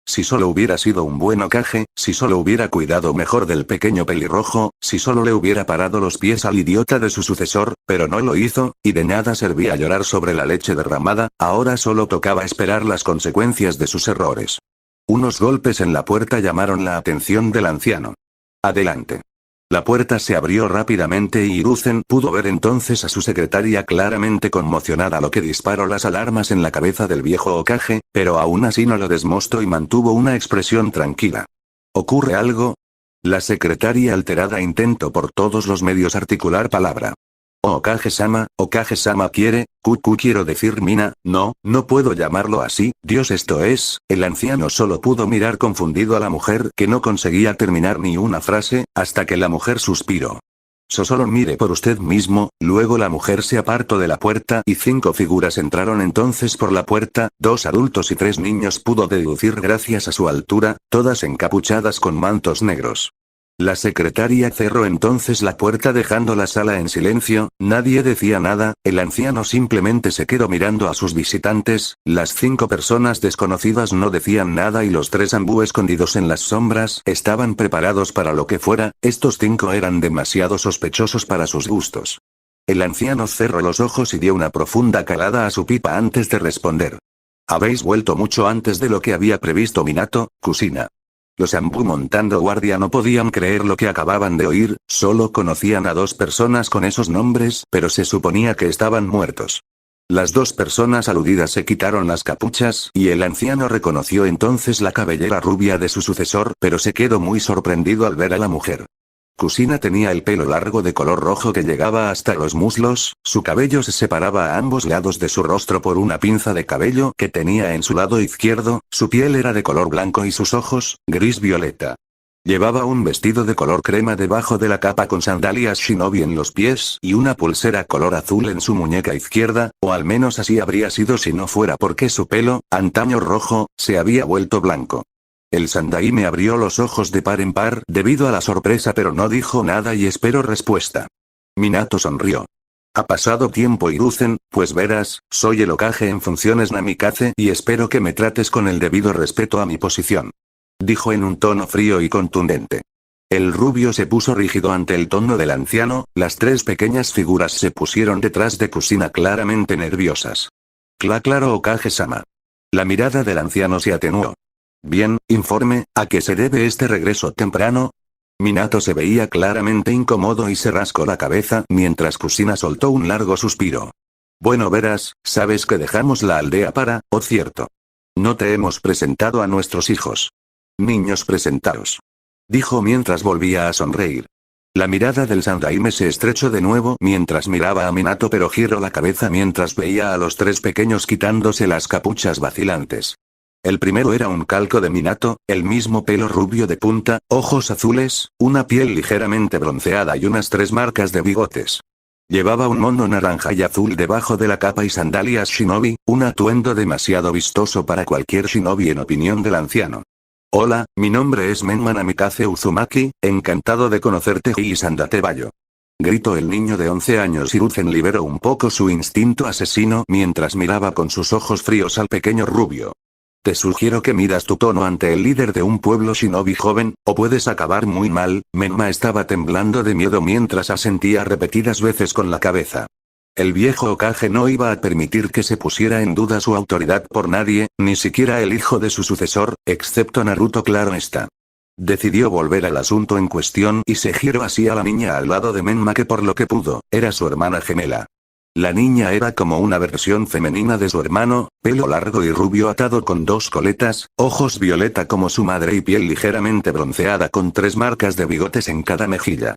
Si solo hubiera sido un buen Hokage, si solo hubiera cuidado mejor del pequeño pelirrojo, si solo le hubiera parado los pies al idiota de su sucesor, pero no lo hizo, y de nada servía llorar sobre la leche derramada, ahora solo tocaba esperar las consecuencias de sus errores. Unos golpes en la puerta llamaron la atención del anciano. Adelante. La puerta se abrió rápidamente y Hiruzen pudo ver entonces a su secretaria claramente conmocionada, lo que disparó las alarmas en la cabeza del viejo Hokage, pero aún así no lo desmostró y mantuvo una expresión tranquila. ¿Ocurre algo? La secretaria alterada intentó por todos los medios articular palabra. Hokage-sama quiere, quiero decir Mina, no puedo llamarlo así, Dios esto es, el anciano solo pudo mirar confundido a la mujer que no conseguía terminar ni una frase, hasta que la mujer suspiró. Solo mire por usted mismo, luego la mujer se apartó de la puerta y 5 figuras entraron entonces por la puerta, 2 adultos y 3 niños pudo deducir gracias a su altura, todas encapuchadas con mantos negros. La secretaria cerró entonces la puerta dejando la sala en silencio, nadie decía nada, el anciano simplemente se quedó mirando a sus visitantes, las 5 personas desconocidas no decían nada y los 3 ambú escondidos en las sombras estaban preparados para lo que fuera, estos 5 eran demasiado sospechosos para sus gustos. El anciano cerró los ojos y dio una profunda calada a su pipa antes de responder. Habéis vuelto mucho antes de lo que había previsto Minato, Kushina. Los ambú montando guardia no podían creer lo que acababan de oír, solo conocían a 2 personas con esos nombres, pero se suponía que estaban muertos. Las 2 personas aludidas se quitaron las capuchas, y el anciano reconoció entonces la cabellera rubia de su sucesor, pero se quedó muy sorprendido al ver a la mujer. Kushina tenía el pelo largo de color rojo que llegaba hasta los muslos, su cabello se separaba a ambos lados de su rostro por una pinza de cabello que tenía en su lado izquierdo, su piel era de color blanco y sus ojos, gris violeta. Llevaba un vestido de color crema debajo de la capa con sandalias shinobi en los pies y una pulsera color azul en su muñeca izquierda, o al menos así habría sido si no fuera porque su pelo, antaño rojo, se había vuelto blanco. El Sandaime abrió los ojos de par en par debido a la sorpresa pero no dijo nada y esperó respuesta. Minato sonrió. Ha pasado tiempo Hiruzen, pues verás, soy el Hokage en funciones Namikaze y espero que me trates con el debido respeto a mi posición. Dijo en un tono frío y contundente. El rubio se puso rígido ante el tono del anciano, las 3 pequeñas figuras se pusieron detrás de Kushina claramente nerviosas. Claro Hokage-sama. La mirada del anciano se atenuó. Bien, informe, ¿a qué se debe este regreso temprano? Minato se veía claramente incómodo y se rascó la cabeza mientras Kushina soltó un largo suspiro. Bueno verás, sabes que dejamos la aldea para, cierto. No te hemos presentado a nuestros hijos. Niños presentaos. Dijo mientras volvía a sonreír. La mirada del Sandaime se estrechó de nuevo mientras miraba a Minato pero giró la cabeza mientras veía a los 3 pequeños quitándose las capuchas vacilantes. El primero era un calco de Minato, el mismo pelo rubio de punta, ojos azules, una piel ligeramente bronceada y unas 3 marcas de bigotes. Llevaba un mono naranja y azul debajo de la capa y sandalias shinobi, un atuendo demasiado vistoso para cualquier shinobi en opinión del anciano. Hola, mi nombre es Menma Namikaze Uzumaki, encantado de conocerte y Sandate Bayo. Gritó el niño de 11 años y Hiruzen liberó un poco su instinto asesino mientras miraba con sus ojos fríos al pequeño rubio. Te sugiero que midas tu tono ante el líder de un pueblo shinobi joven, o puedes acabar muy mal. Menma estaba temblando de miedo mientras asentía repetidas veces con la cabeza. El viejo Hokage no iba a permitir que se pusiera en duda su autoridad por nadie, ni siquiera el hijo de su sucesor, excepto Naruto, claro está. Decidió volver al asunto en cuestión y se giró así a la niña al lado de Menma, que por lo que pudo, era su hermana gemela. La niña era como una versión femenina de su hermano, pelo largo y rubio atado con 2 coletas, ojos violeta como su madre y piel ligeramente bronceada con 3 marcas de bigotes en cada mejilla.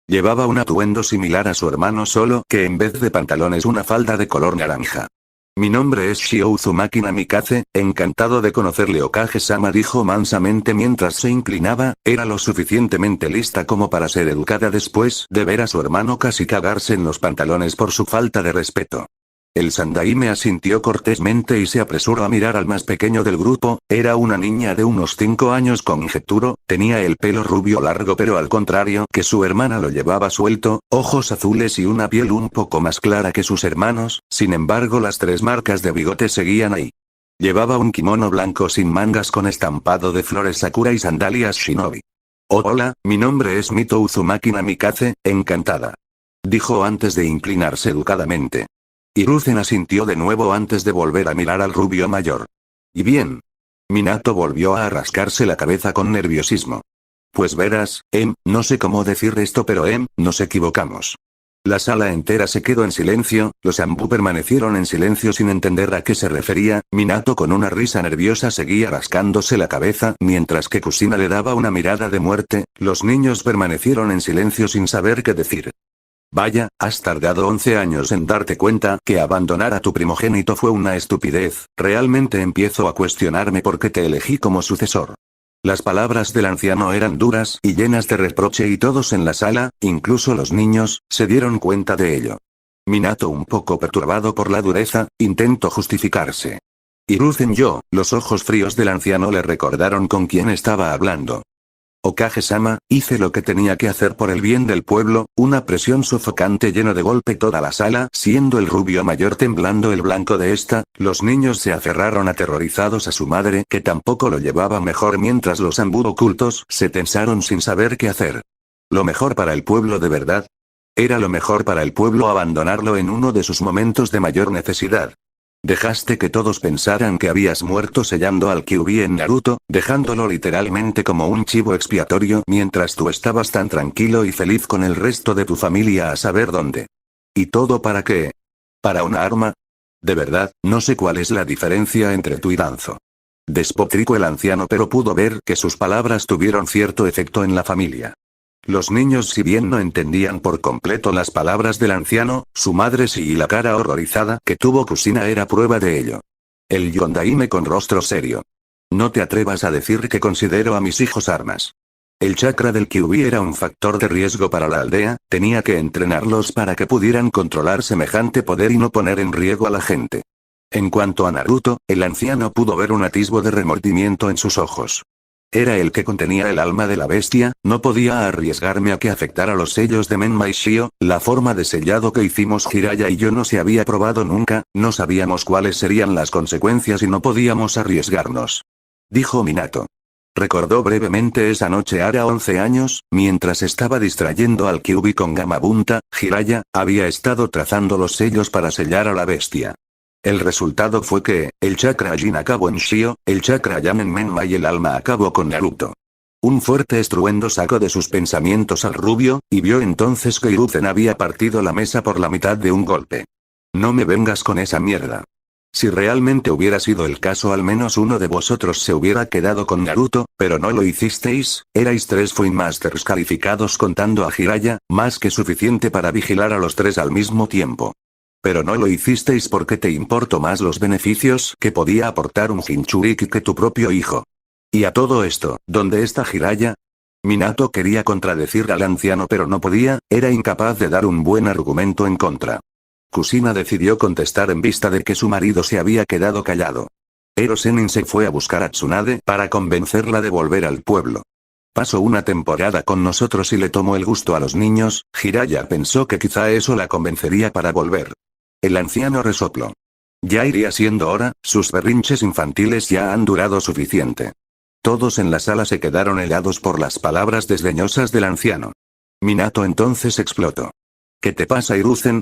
Llevaba un atuendo similar a su hermano, solo que en vez de pantalones una falda de color naranja. Mi nombre es Shio Uzumaki Namikaze, encantado de conocerle. Hokage-sama dijo mansamente mientras se inclinaba, era lo suficientemente lista como para ser educada después de ver a su hermano casi cagarse en los pantalones por su falta de respeto. El sandaime asintió cortésmente y se apresuró a mirar al más pequeño del grupo. Era una niña de unos 5 años, conjeturo, tenía el pelo rubio largo, pero al contrario que su hermana lo llevaba suelto, ojos azules y una piel un poco más clara que sus hermanos. Sin embargo, las 3 marcas de bigote seguían ahí. Llevaba un kimono blanco sin mangas con estampado de flores sakura y sandalias shinobi. Oh, hola, mi nombre es Mito Uzumaki Namikaze, encantada. Dijo antes de inclinarse educadamente. Hiruzen asintió de nuevo antes de volver a mirar al rubio mayor. ¿Y bien? Minato volvió a rascarse la cabeza con nerviosismo. Pues verás, no sé cómo decir esto, pero nos equivocamos. La sala entera se quedó en silencio, los Anbu permanecieron en silencio sin entender a qué se refería. Minato con una risa nerviosa seguía rascándose la cabeza mientras que Kusina le daba una mirada de muerte. Los niños permanecieron en silencio sin saber qué decir. Vaya, has tardado 11 años en darte cuenta que abandonar a tu primogénito fue una estupidez. Realmente empiezo a cuestionarme por qué te elegí como sucesor. Las palabras del anciano eran duras y llenas de reproche y todos en la sala, incluso los niños, se dieron cuenta de ello. Minato, un poco perturbado por la dureza, intentó justificarse. Hiruzen los ojos fríos del anciano le recordaron con quién estaba hablando. Hokage-sama, hice lo que tenía que hacer por el bien del pueblo. Una presión sofocante llenó de golpe toda la sala, siendo el rubio mayor temblando el blanco de esta. Los niños se aferraron aterrorizados a su madre, que tampoco lo llevaba mejor, mientras los Anbu ocultos se tensaron sin saber qué hacer. ¿Lo mejor para el pueblo de verdad? ¿Era lo mejor para el pueblo abandonarlo en uno de sus momentos de mayor necesidad? Dejaste que todos pensaran que habías muerto sellando al Kyuubi en Naruto, dejándolo literalmente como un chivo expiatorio mientras tú estabas tan tranquilo y feliz con el resto de tu familia a saber dónde. ¿Y todo para qué? ¿Para una arma? De verdad, no sé cuál es la diferencia entre tú y Danzo. Despotricó el anciano, pero pudo ver que sus palabras tuvieron cierto efecto en la familia. Los niños, si bien no entendían por completo las palabras del anciano, su madre sí, y la cara horrorizada que tuvo Kusina era prueba de ello. El Yondaime con rostro serio. No te atrevas a decir que considero a mis hijos armas. El chakra del Kyuubi era un factor de riesgo para la aldea, tenía que entrenarlos para que pudieran controlar semejante poder y no poner en riesgo a la gente. En cuanto a Naruto, el anciano pudo ver un atisbo de remordimiento en sus ojos. Era el que contenía el alma de la bestia. No podía arriesgarme a que afectara los sellos de Menma y Shio. La forma de sellado que hicimos Jiraiya y yo no se había probado nunca, no sabíamos cuáles serían las consecuencias y no podíamos arriesgarnos. Dijo Minato. Recordó brevemente esa noche hará 11 años, mientras estaba distrayendo al Kyuubi con Gamabunta. Jiraiya había estado trazando los sellos para sellar a la bestia. El resultado fue que, el chakra Jin acabó en Shio, el chakra Yang en Menma y el alma acabó con Naruto. Un fuerte estruendo sacó de sus pensamientos al rubio, y vio entonces que Hiruzen había partido la mesa por la mitad de un golpe. No me vengas con esa mierda. Si realmente hubiera sido el caso, al menos uno de vosotros se hubiera quedado con Naruto, pero no lo hicisteis. Erais 3 Fui Masters calificados contando a Jiraiya, más que suficiente para vigilar a los 3 al mismo tiempo. Pero no lo hicisteis porque te importó más los beneficios que podía aportar un Jinchuriki que tu propio hijo. Y a todo esto, ¿dónde está Jiraiya? Minato quería contradecir al anciano pero no podía, era incapaz de dar un buen argumento en contra. Kusina decidió contestar en vista de que su marido se había quedado callado. Ero Sennin se fue a buscar a Tsunade para convencerla de volver al pueblo. Pasó una temporada con nosotros y le tomó el gusto a los niños. Jiraiya pensó que quizá eso la convencería para volver. El anciano resopló. Ya iría siendo hora, sus berrinches infantiles ya han durado suficiente. Todos en la sala se quedaron helados por las palabras desdeñosas del anciano. Minato entonces explotó. ¿Qué te pasa, Hiruzen?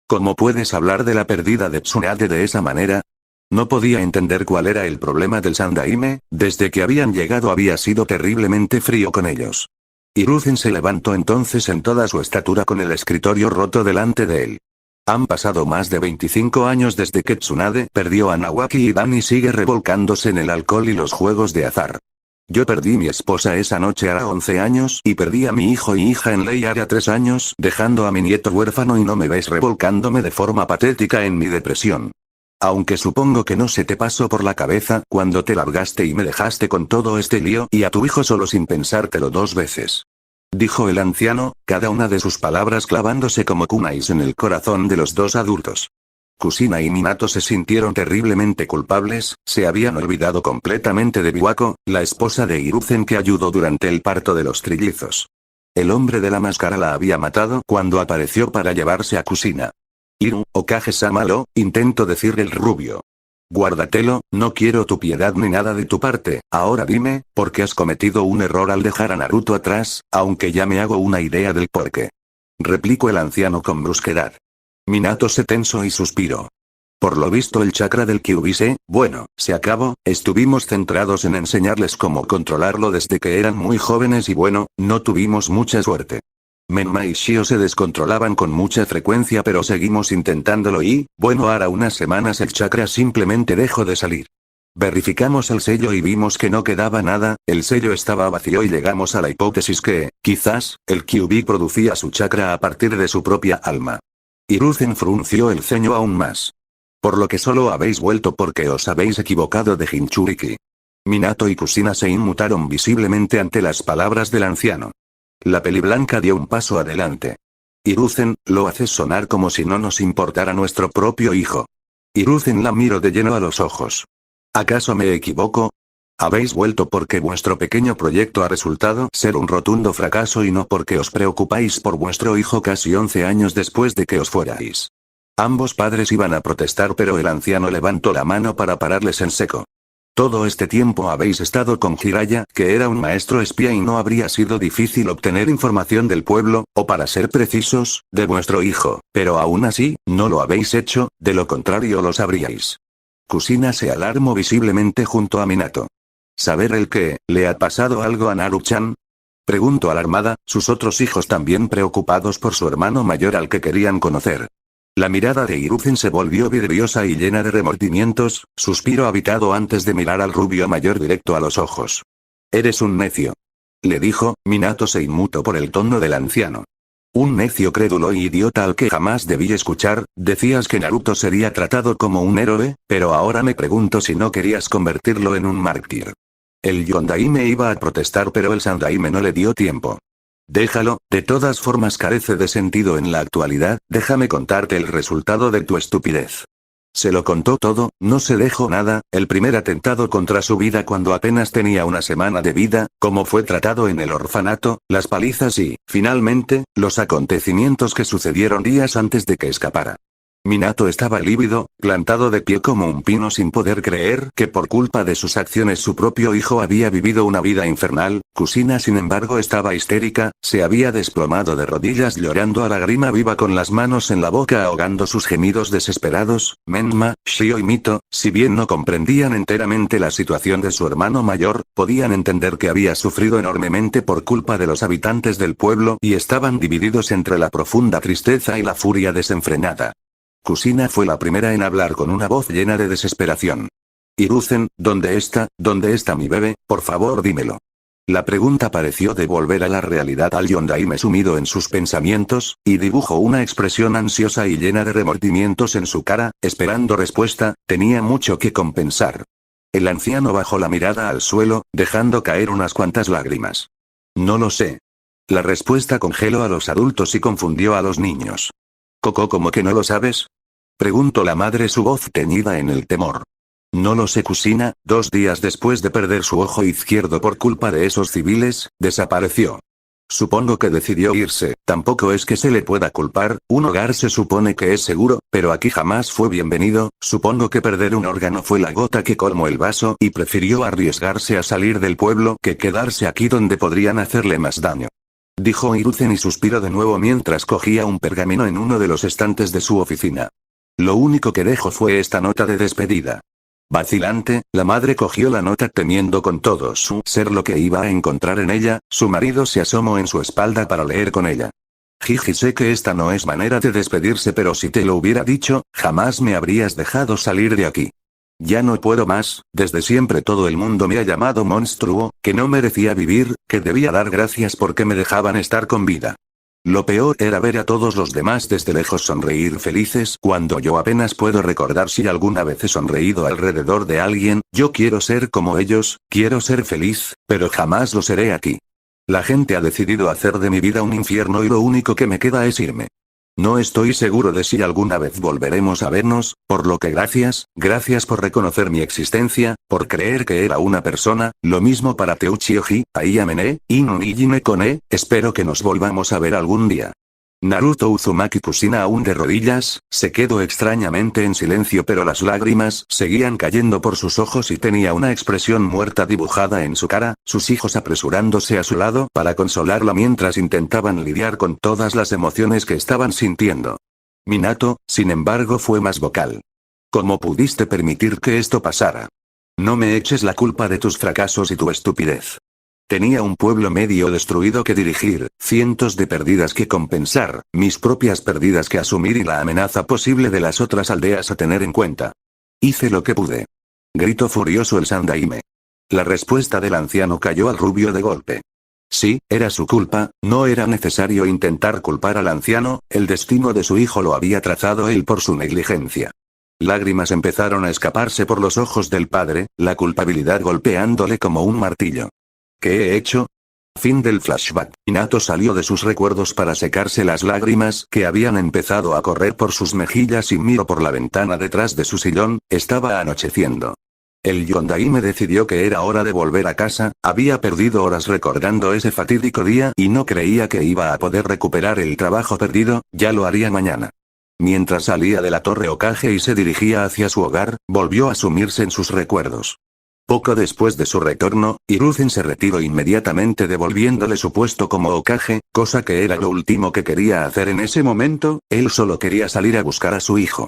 ¿Cómo puedes hablar de la pérdida de Tsunade de esa manera? No podía entender cuál era el problema del Sandaime, desde que habían llegado había sido terriblemente frío con ellos. Hiruzen se levantó entonces en toda su estatura con el escritorio roto delante de él. Han pasado más de 25 años desde que Tsunade perdió a Nawaki y Dani sigue revolcándose en el alcohol y los juegos de azar. Yo perdí mi esposa esa noche a 11 años y perdí a mi hijo y hija en Ley a 3 años, dejando a mi nieto huérfano y no me ves revolcándome de forma patética en mi depresión. Aunque supongo que no se te pasó por la cabeza cuando te largaste y me dejaste con todo este lío y a tu hijo solo sin pensártelo 2 veces. Dijo el anciano, cada una de sus palabras clavándose como kunais en el corazón de los dos adultos. Kusina y Minato se sintieron terriblemente culpables, se habían olvidado completamente de Biwako, la esposa de Hiruzen que ayudó durante el parto de los trillizos. El hombre de la máscara la había matado cuando apareció para llevarse a Kusina. Iru, Okage-sama intento decir el rubio. Guárdatelo, no quiero tu piedad ni nada de tu parte, ahora dime, ¿por qué has cometido un error al dejar a Naruto atrás, aunque ya me hago una idea del porqué? Replicó el anciano con brusquedad. Minato se tensó y suspiró. Por lo visto el chakra del Kyuubi bueno, se acabó, estuvimos centrados en enseñarles cómo controlarlo desde que eran muy jóvenes y bueno, no tuvimos mucha suerte. Menma y Shio se descontrolaban con mucha frecuencia pero seguimos intentándolo y, bueno, ahora unas semanas el chakra simplemente dejó de salir. Verificamos el sello y vimos que no quedaba nada, el sello estaba vacío y llegamos a la hipótesis que, quizás, el Kyuubi producía su chakra a partir de su propia alma. Hiruzen frunció el ceño aún más. Por lo que solo habéis vuelto porque os habéis equivocado de Jinchuriki. Minato y Kusina se inmutaron visiblemente ante las palabras del anciano. La peliblanca dio un paso adelante. Hiruzen, lo haces sonar como si no nos importara nuestro propio hijo. Hiruzen la miró de lleno a los ojos. ¿Acaso me equivoco? Habéis vuelto porque vuestro pequeño proyecto ha resultado ser un rotundo fracaso y no porque os preocupáis por vuestro hijo casi 11 años después de que os fuerais. Ambos padres iban a protestar pero el anciano levantó la mano para pararles en seco. Todo este tiempo habéis estado con Jiraiya, que era un maestro espía y no habría sido difícil obtener información del pueblo, o para ser precisos, de vuestro hijo, pero aún así, no lo habéis hecho, de lo contrario lo sabríais. Kusina se alarmó visiblemente junto a Minato. ¿Saber el qué? ¿Le ha pasado algo a Naru-chan? Preguntó alarmada, sus otros hijos también preocupados por su hermano mayor al que querían conocer. La mirada de Hiruzen se volvió vidriosa y llena de remordimientos, suspiro habitado antes de mirar al rubio mayor directo a los ojos. Eres un necio. Le dijo, Minato se inmutó por el tono del anciano. Un necio crédulo y idiota al que jamás debí escuchar, decías que Naruto sería tratado como un héroe, pero ahora me pregunto si no querías convertirlo en un mártir. El Yondaime iba a protestar pero el Sandaime no le dio tiempo. Déjalo, de todas formas carece de sentido en la actualidad, déjame contarte el resultado de tu estupidez. Se lo contó todo, no se dejó nada, el primer atentado contra su vida cuando apenas tenía una semana de vida, cómo fue tratado en el orfanato, las palizas y, finalmente, los acontecimientos que sucedieron días antes de que escapara. Minato estaba lívido, plantado de pie como un pino sin poder creer que por culpa de sus acciones su propio hijo había vivido una vida infernal. Kusina sin embargo estaba histérica, se había desplomado de rodillas llorando a lágrima viva con las manos en la boca ahogando sus gemidos desesperados. Menma, Shio y Mito, si bien no comprendían enteramente la situación de su hermano mayor, podían entender que había sufrido enormemente por culpa de los habitantes del pueblo y estaban divididos entre la profunda tristeza y la furia desenfrenada. Kusina fue la primera en hablar con una voz llena de desesperación. Hiruzen, ¿dónde está mi bebé? Por favor dímelo. La pregunta pareció devolver a la realidad al Yondaime sumido en sus pensamientos, y dibujó una expresión ansiosa y llena de remordimientos en su cara, esperando respuesta, tenía mucho que compensar. El anciano bajó la mirada al suelo, dejando caer unas cuantas lágrimas. No lo sé. La respuesta congeló a los adultos y confundió a los niños. Coco, ¿cómo que no lo sabes? Preguntó la madre, su voz teñida en el temor. No lo sé, Kusina. 2 días después de perder su ojo izquierdo por culpa de esos civiles, desapareció. Supongo que decidió irse. Tampoco es que se le pueda culpar, un hogar se supone que es seguro, pero aquí jamás fue bienvenido. Supongo que perder un órgano fue la gota que colmó el vaso y prefirió arriesgarse a salir del pueblo que quedarse aquí donde podrían hacerle más daño. Dijo Hiruzen y suspiró de nuevo mientras cogía un pergamino en uno de los estantes de su oficina. Lo único que dejó fue esta nota de despedida. Vacilante, la madre cogió la nota temiendo con todo su ser lo que iba a encontrar en ella. Su marido se asomó en su espalda para leer con ella. Jiji, sé que esta no es manera de despedirse, pero si te lo hubiera dicho, jamás me habrías dejado salir de aquí. Ya no puedo más, desde siempre todo el mundo me ha llamado monstruo, que no merecía vivir, que debía dar gracias porque me dejaban estar con vida. Lo peor era ver a todos los demás desde lejos sonreír felices cuando yo apenas puedo recordar si alguna vez he sonreído alrededor de alguien. Yo quiero ser como ellos, quiero ser feliz, pero jamás lo seré aquí. La gente ha decidido hacer de mi vida un infierno y lo único que me queda es irme. No estoy seguro de si alguna vez volveremos a vernos, por lo que gracias por reconocer mi existencia, por creer que era una persona. Lo mismo para Teuchi Oji, Aiamene, Inu y Jinekone, espero que nos volvamos a ver algún día. Naruto Uzumaki Kusina, aún de rodillas, se quedó extrañamente en silencio, pero las lágrimas seguían cayendo por sus ojos y tenía una expresión muerta dibujada en su cara, sus hijos apresurándose a su lado para consolarla mientras intentaban lidiar con todas las emociones que estaban sintiendo. Minato, sin embargo, fue más vocal. ¿Cómo pudiste permitir que esto pasara? No me eches la culpa de tus fracasos y tu estupidez. Tenía un pueblo medio destruido que dirigir, cientos de pérdidas que compensar, mis propias pérdidas que asumir y la amenaza posible de las otras aldeas a tener en cuenta. Hice lo que pude. Gritó furioso el Sandaime. La respuesta del anciano cayó al rubio de golpe. Sí, era su culpa, no era necesario intentar culpar al anciano, el destino de su hijo lo había trazado él por su negligencia. Lágrimas empezaron a escaparse por los ojos del padre, la culpabilidad golpeándole como un martillo. ¿Qué he hecho? Fin del flashback. Minato salió de sus recuerdos para secarse las lágrimas que habían empezado a correr por sus mejillas y miró por la ventana detrás de su sillón. Estaba anocheciendo. El Yondaime decidió que era hora de volver a casa, había perdido horas recordando ese fatídico día y no creía que iba a poder recuperar el trabajo perdido, ya lo haría mañana. Mientras salía de la Torre Hokage y se dirigía hacia su hogar, volvió a sumirse en sus recuerdos. Poco después de su retorno, Hiruzen se retiró inmediatamente devolviéndole su puesto como Hokage, cosa que era lo último que quería hacer en ese momento. Él solo quería salir a buscar a su hijo.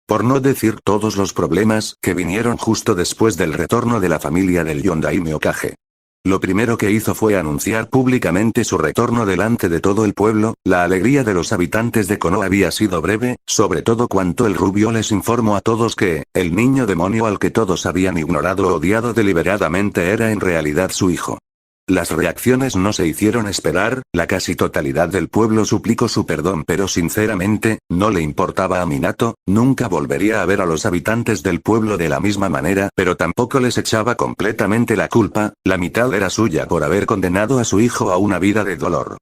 Por no decir todos los problemas que vinieron justo después del retorno de la familia del Yondaime Hokage. Lo primero que hizo fue anunciar públicamente su retorno delante de todo el pueblo. La alegría de los habitantes de Konoha había sido breve, sobre todo cuando el rubio les informó a todos que, el niño demonio al que todos habían ignorado o odiado deliberadamente era en realidad su hijo. Las reacciones no se hicieron esperar, la casi totalidad del pueblo suplicó su perdón, pero sinceramente, no le importaba a Minato, nunca volvería a ver a los habitantes del pueblo de la misma manera, pero tampoco les echaba completamente la culpa, la mitad era suya por haber condenado a su hijo a una vida de dolor.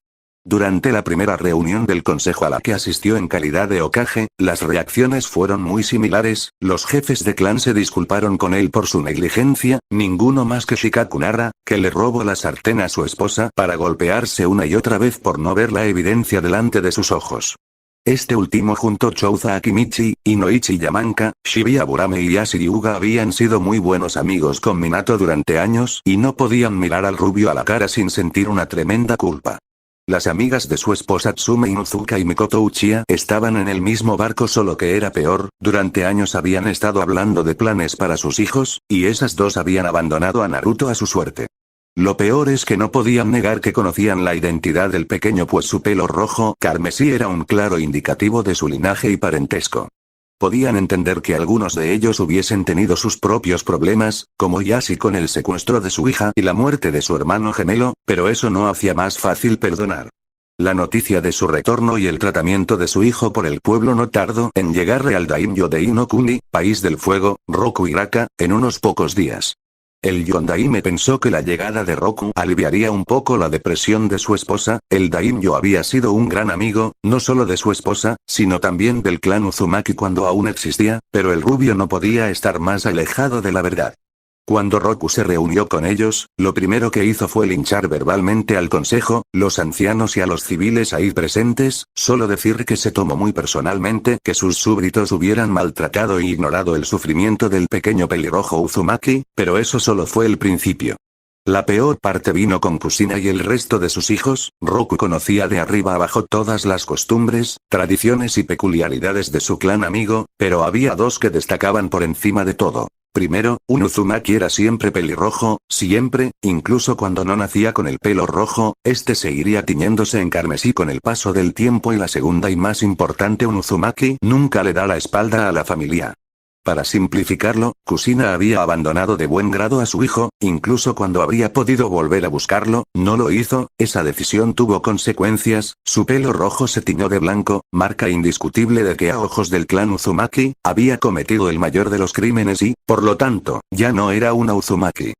Durante la primera reunión del consejo a la que asistió en calidad de Hokage, las reacciones fueron muy similares. Los jefes de clan se disculparon con él por su negligencia, ninguno más que Shikaku Nara, que le robó la sartén a su esposa para golpearse una y otra vez por no ver la evidencia delante de sus ojos. Este último junto Chouza Akimichi, Inoichi Yamanka, Shibuya Burame y Yashiri Uga habían sido muy buenos amigos con Minato durante años y no podían mirar al rubio a la cara sin sentir una tremenda culpa. Las amigas de su esposa Tsume Inuzuka y Mikoto Uchiha estaban en el mismo barco, solo que era peor. Durante años habían estado hablando de planes para sus hijos, y esas dos habían abandonado a Naruto a su suerte. Lo peor es que no podían negar que conocían la identidad del pequeño, pues su pelo rojo carmesí era un claro indicativo de su linaje y parentesco. Podían entender que algunos de ellos hubiesen tenido sus propios problemas, como Yashi con el secuestro de su hija y la muerte de su hermano gemelo, pero eso no hacía más fácil perdonar. La noticia de su retorno y el tratamiento de su hijo por el pueblo no tardó en llegarle al daimyo de Inokuni, país del fuego, Roku Hiraka, en unos pocos días. El Yondaime pensó que la llegada de Roku aliviaría un poco la depresión de su esposa. El Daimyo había sido un gran amigo, no solo de su esposa, sino también del clan Uzumaki cuando aún existía, pero el rubio no podía estar más alejado de la verdad. Cuando Roku se reunió con ellos, lo primero que hizo fue linchar verbalmente al consejo, los ancianos y a los civiles ahí presentes, solo decir que se tomó muy personalmente que sus súbditos hubieran maltratado e ignorado el sufrimiento del pequeño pelirrojo Uzumaki, pero eso solo fue el principio. La peor parte vino con Kusina y el resto de sus hijos. Roku conocía de arriba abajo todas las costumbres, tradiciones y peculiaridades de su clan amigo, pero había dos que destacaban por encima de todo. Primero, un Uzumaki era siempre pelirrojo, siempre, incluso cuando no nacía con el pelo rojo, este seguiría tiñéndose en carmesí con el paso del tiempo y la segunda y más importante, un Uzumaki nunca le da la espalda a la familia. Para simplificarlo, Kusina había abandonado de buen grado a su hijo, incluso cuando habría podido volver a buscarlo, no lo hizo. Esa decisión tuvo consecuencias, su pelo rojo se tiñó de blanco, marca indiscutible de que a ojos del clan Uzumaki, había cometido el mayor de los crímenes y, por lo tanto, ya no era una Uzumaki.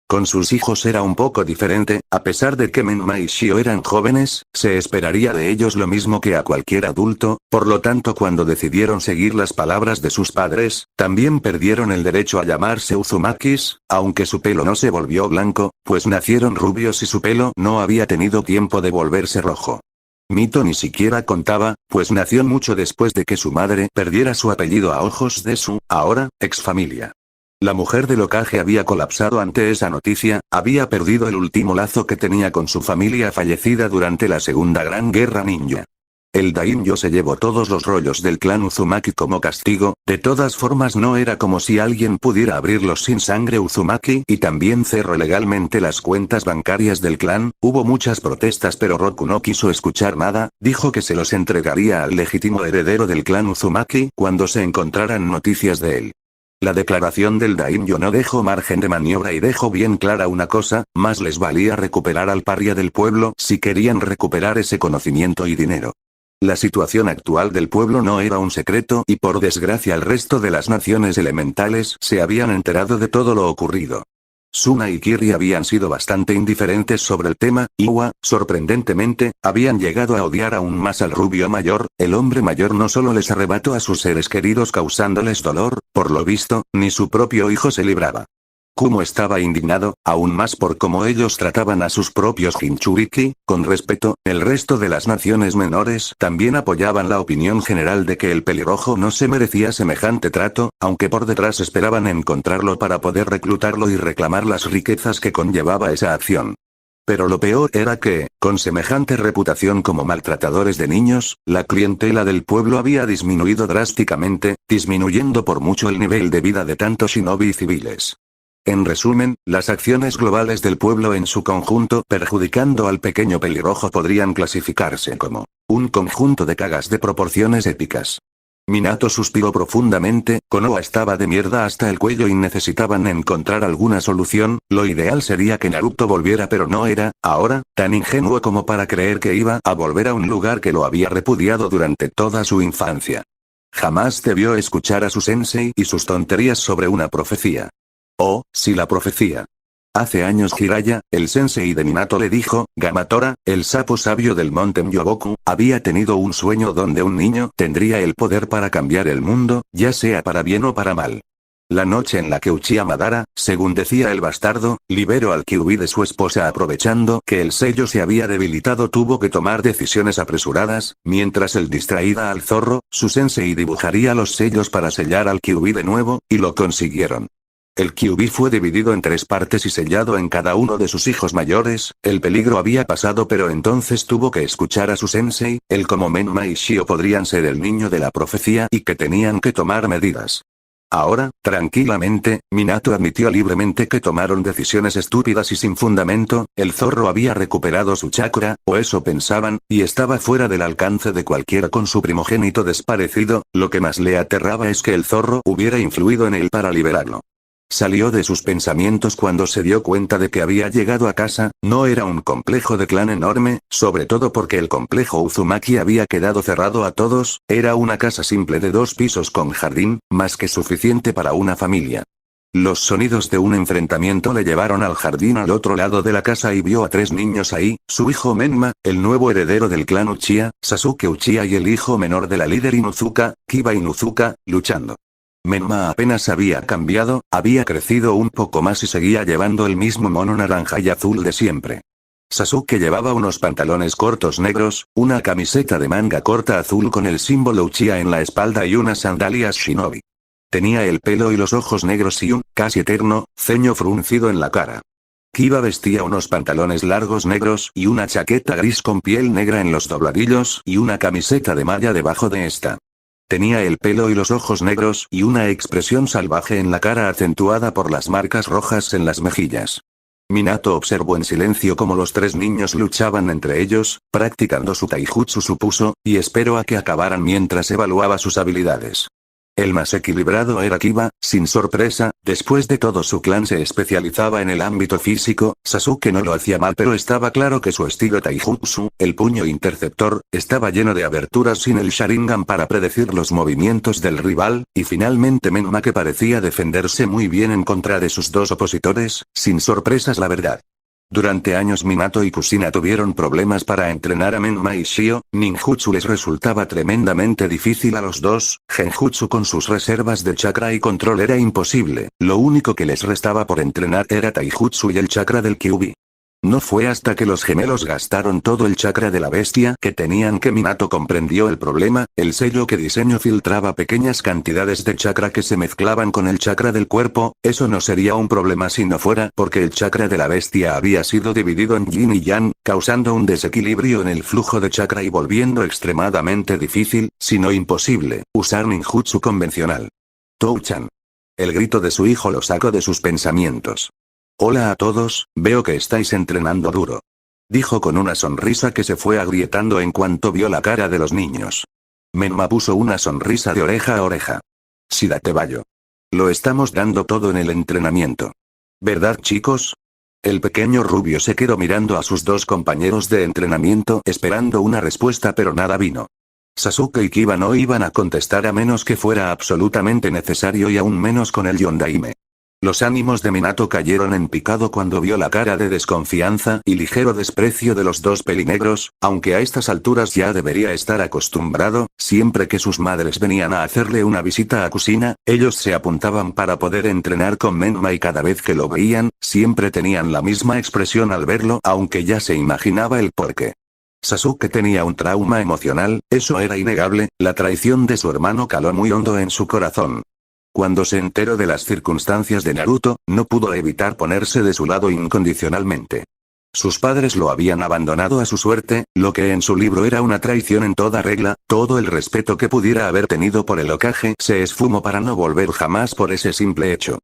Con sus hijos era un poco diferente, a pesar de que Menma y Shio eran jóvenes, se esperaría de ellos lo mismo que a cualquier adulto, por lo tanto cuando decidieron seguir las palabras de sus padres, también perdieron el derecho a llamarse Uzumakis, aunque su pelo no se volvió blanco, pues nacieron rubios y su pelo no había tenido tiempo de volverse rojo. Mito ni siquiera contaba, pues nació mucho después de que su madre perdiera su apellido a ojos de su, ahora, ex familia. La mujer del Hokage había colapsado ante esa noticia, había perdido el último lazo que tenía con su familia fallecida durante la Segunda Gran Guerra Ninja. El Daimyo se llevó todos los rollos del clan Uzumaki como castigo, de todas formas no era como si alguien pudiera abrirlos sin sangre Uzumaki y también cerró legalmente las cuentas bancarias del clan. Hubo muchas protestas pero Roku no quiso escuchar nada, dijo que se los entregaría al legítimo heredero del clan Uzumaki cuando se encontraran noticias de él. La declaración del Daimyo no dejó margen de maniobra y dejó bien clara una cosa, más les valía recuperar al paria del pueblo si querían recuperar ese conocimiento y dinero. La situación actual del pueblo no era un secreto y por desgracia el resto de las naciones elementales se habían enterado de todo lo ocurrido. Suna y Kiri habían sido bastante indiferentes sobre el tema. Iwa, sorprendentemente, habían llegado a odiar aún más al rubio mayor. El hombre mayor no solo les arrebató a sus seres queridos causándoles dolor, por lo visto, ni su propio hijo se libraba. Kumo estaba indignado, aún más por cómo ellos trataban a sus propios Jinchuriki, con respeto. El resto de las naciones menores también apoyaban la opinión general de que el pelirrojo no se merecía semejante trato, aunque por detrás esperaban encontrarlo para poder reclutarlo y reclamar las riquezas que conllevaba esa acción. Pero lo peor era que, con semejante reputación como maltratadores de niños, la clientela del pueblo había disminuido drásticamente, disminuyendo por mucho el nivel de vida de tantos shinobi civiles. En resumen, las acciones globales del pueblo en su conjunto perjudicando al pequeño pelirrojo podrían clasificarse como un conjunto de cagas de proporciones épicas. Minato suspiró profundamente, Konoha estaba de mierda hasta el cuello y necesitaban encontrar alguna solución. Lo ideal sería que Naruto volviera pero no era, ahora, tan ingenuo como para creer que iba a volver a un lugar que lo había repudiado durante toda su infancia. Jamás debió escuchar a su sensei y sus tonterías sobre una profecía. Oh, sí, la profecía. Hace años Jiraiya, el sensei de Minato le dijo, Gamatora, el sapo sabio del monte Myoboku, había tenido un sueño donde un niño tendría el poder para cambiar el mundo, ya sea para bien o para mal. La noche en la que Uchiha Madara, según decía el bastardo, liberó al Kyuubi de su esposa aprovechando que el sello se había debilitado tuvo que tomar decisiones apresuradas, mientras él distraía al zorro, su sensei dibujaría los sellos para sellar al Kyuubi de nuevo, y lo consiguieron. El Kyuubi fue dividido en 3 partes y sellado en cada uno de sus hijos mayores. El peligro había pasado pero entonces tuvo que escuchar a su sensei, él como Menma y Shio podrían ser el niño de la profecía y que tenían que tomar medidas. Ahora, tranquilamente, Minato admitió libremente que tomaron decisiones estúpidas y sin fundamento. El zorro había recuperado su chakra, o eso pensaban, y estaba fuera del alcance de cualquiera con su primogénito desparecido. Lo que más le aterraba es que el zorro hubiera influido en él para liberarlo. Salió de sus pensamientos cuando se dio cuenta de que había llegado a casa. No era un complejo de clan enorme, sobre todo porque el complejo Uzumaki había quedado cerrado a todos, era una casa simple de 2 pisos con jardín, más que suficiente para una familia. Los sonidos de un enfrentamiento le llevaron al jardín al otro lado de la casa y vio a 3 niños ahí, su hijo Menma, el nuevo heredero del clan Uchiha, Sasuke Uchiha y el hijo menor de la líder Inuzuka, Kiba Inuzuka, luchando. Menma apenas había cambiado, había crecido un poco más y seguía llevando el mismo mono naranja y azul de siempre. Sasuke llevaba unos pantalones cortos negros, una camiseta de manga corta azul con el símbolo Uchiha en la espalda y unas sandalias shinobi. Tenía el pelo y los ojos negros y un, casi eterno, ceño fruncido en la cara. Kiba vestía unos pantalones largos negros y una chaqueta gris con piel negra en los dobladillos y una camiseta de malla debajo de esta. Tenía el pelo y los ojos negros y una expresión salvaje en la cara acentuada por las marcas rojas en las mejillas. Minato observó en silencio cómo los 3 niños luchaban entre ellos, practicando su taijutsu supuso, y esperó a que acabaran mientras evaluaba sus habilidades. El más equilibrado era Kiba, sin sorpresa, después de todo su clan se especializaba en el ámbito físico, Sasuke no lo hacía mal pero estaba claro que su estilo taijutsu, el puño interceptor, estaba lleno de aberturas sin el Sharingan para predecir los movimientos del rival, y finalmente Menma que parecía defenderse muy bien en contra de sus 2 opositores, sin sorpresas la verdad. Durante años Minato y Kushina tuvieron problemas para entrenar a Menma y Shio, ninjutsu les resultaba tremendamente difícil a los dos, genjutsu con sus reservas de chakra y control era imposible, lo único que les restaba por entrenar era taijutsu y el chakra del Kyuubi. No fue hasta que los gemelos gastaron todo el chakra de la bestia que tenían que Minato comprendió el problema, el sello que diseño filtraba pequeñas cantidades de chakra que se mezclaban con el chakra del cuerpo, eso no sería un problema si no fuera porque el chakra de la bestia había sido dividido en yin y yang, causando un desequilibrio en el flujo de chakra y volviendo extremadamente difícil, si no imposible, usar ninjutsu convencional. Tou-chan. El grito de su hijo lo sacó de sus pensamientos. Hola a todos, veo que estáis entrenando duro. Dijo con una sonrisa que se fue agrietando en cuanto vio la cara de los niños. Menma puso una sonrisa de oreja a oreja. Sí, date vallo. Lo estamos dando todo en el entrenamiento. ¿Verdad, chicos? El pequeño rubio se quedó mirando a sus 2 compañeros de entrenamiento esperando una respuesta pero nada vino. Sasuke y Kiba no iban a contestar a menos que fuera absolutamente necesario y aún menos con el Yondaime. Los ánimos de Minato cayeron en picado cuando vio la cara de desconfianza y ligero desprecio de los 2 pelinegros, aunque a estas alturas ya debería estar acostumbrado, siempre que sus madres venían a hacerle una visita a Kushina, ellos se apuntaban para poder entrenar con Menma y cada vez que lo veían, siempre tenían la misma expresión al verlo aunque ya se imaginaba el porqué. Sasuke tenía un trauma emocional, eso era innegable, la traición de su hermano caló muy hondo en su corazón. Cuando se enteró de las circunstancias de Naruto, no pudo evitar ponerse de su lado incondicionalmente. Sus padres lo habían abandonado a su suerte, lo que en su libro era una traición en toda regla, todo el respeto que pudiera haber tenido por el Hokage se esfumó para no volver jamás por ese simple hecho.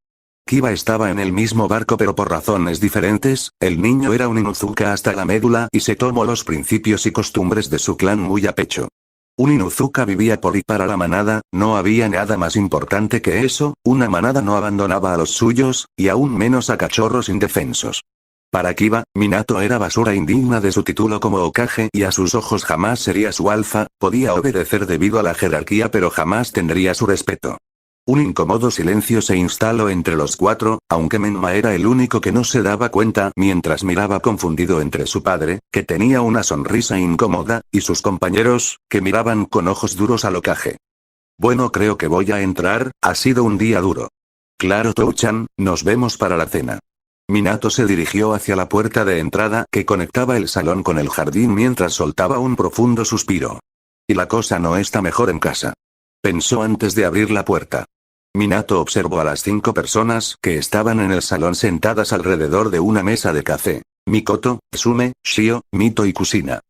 Kiba estaba en el mismo barco pero por razones diferentes, el niño era un Inuzuka hasta la médula y se tomó los principios y costumbres de su clan muy a pecho. Un Inuzuka vivía por y para la manada, no había nada más importante que eso, una manada no abandonaba a los suyos, y aún menos a cachorros indefensos. Para Kiba, Minato era basura indigna de su título como Hokage y a sus ojos jamás sería su alfa, podía obedecer debido a la jerarquía pero jamás tendría su respeto. Un incómodo silencio se instaló entre los 4, aunque Menma era el único que no se daba cuenta mientras miraba confundido entre su padre, que tenía una sonrisa incómoda, y sus compañeros, que miraban con ojos duros al Hokage. Bueno, creo que voy a entrar, ha sido un día duro. Claro, Tou-chan, nos vemos para la cena. Minato se dirigió hacia la puerta de entrada que conectaba el salón con el jardín mientras soltaba un profundo suspiro. Y la cosa no está mejor en casa. Pensó antes de abrir la puerta. Minato observó a las 5 personas que estaban en el salón sentadas alrededor de una mesa de café. Mikoto, Tsume, Shio, Mito y Kushina.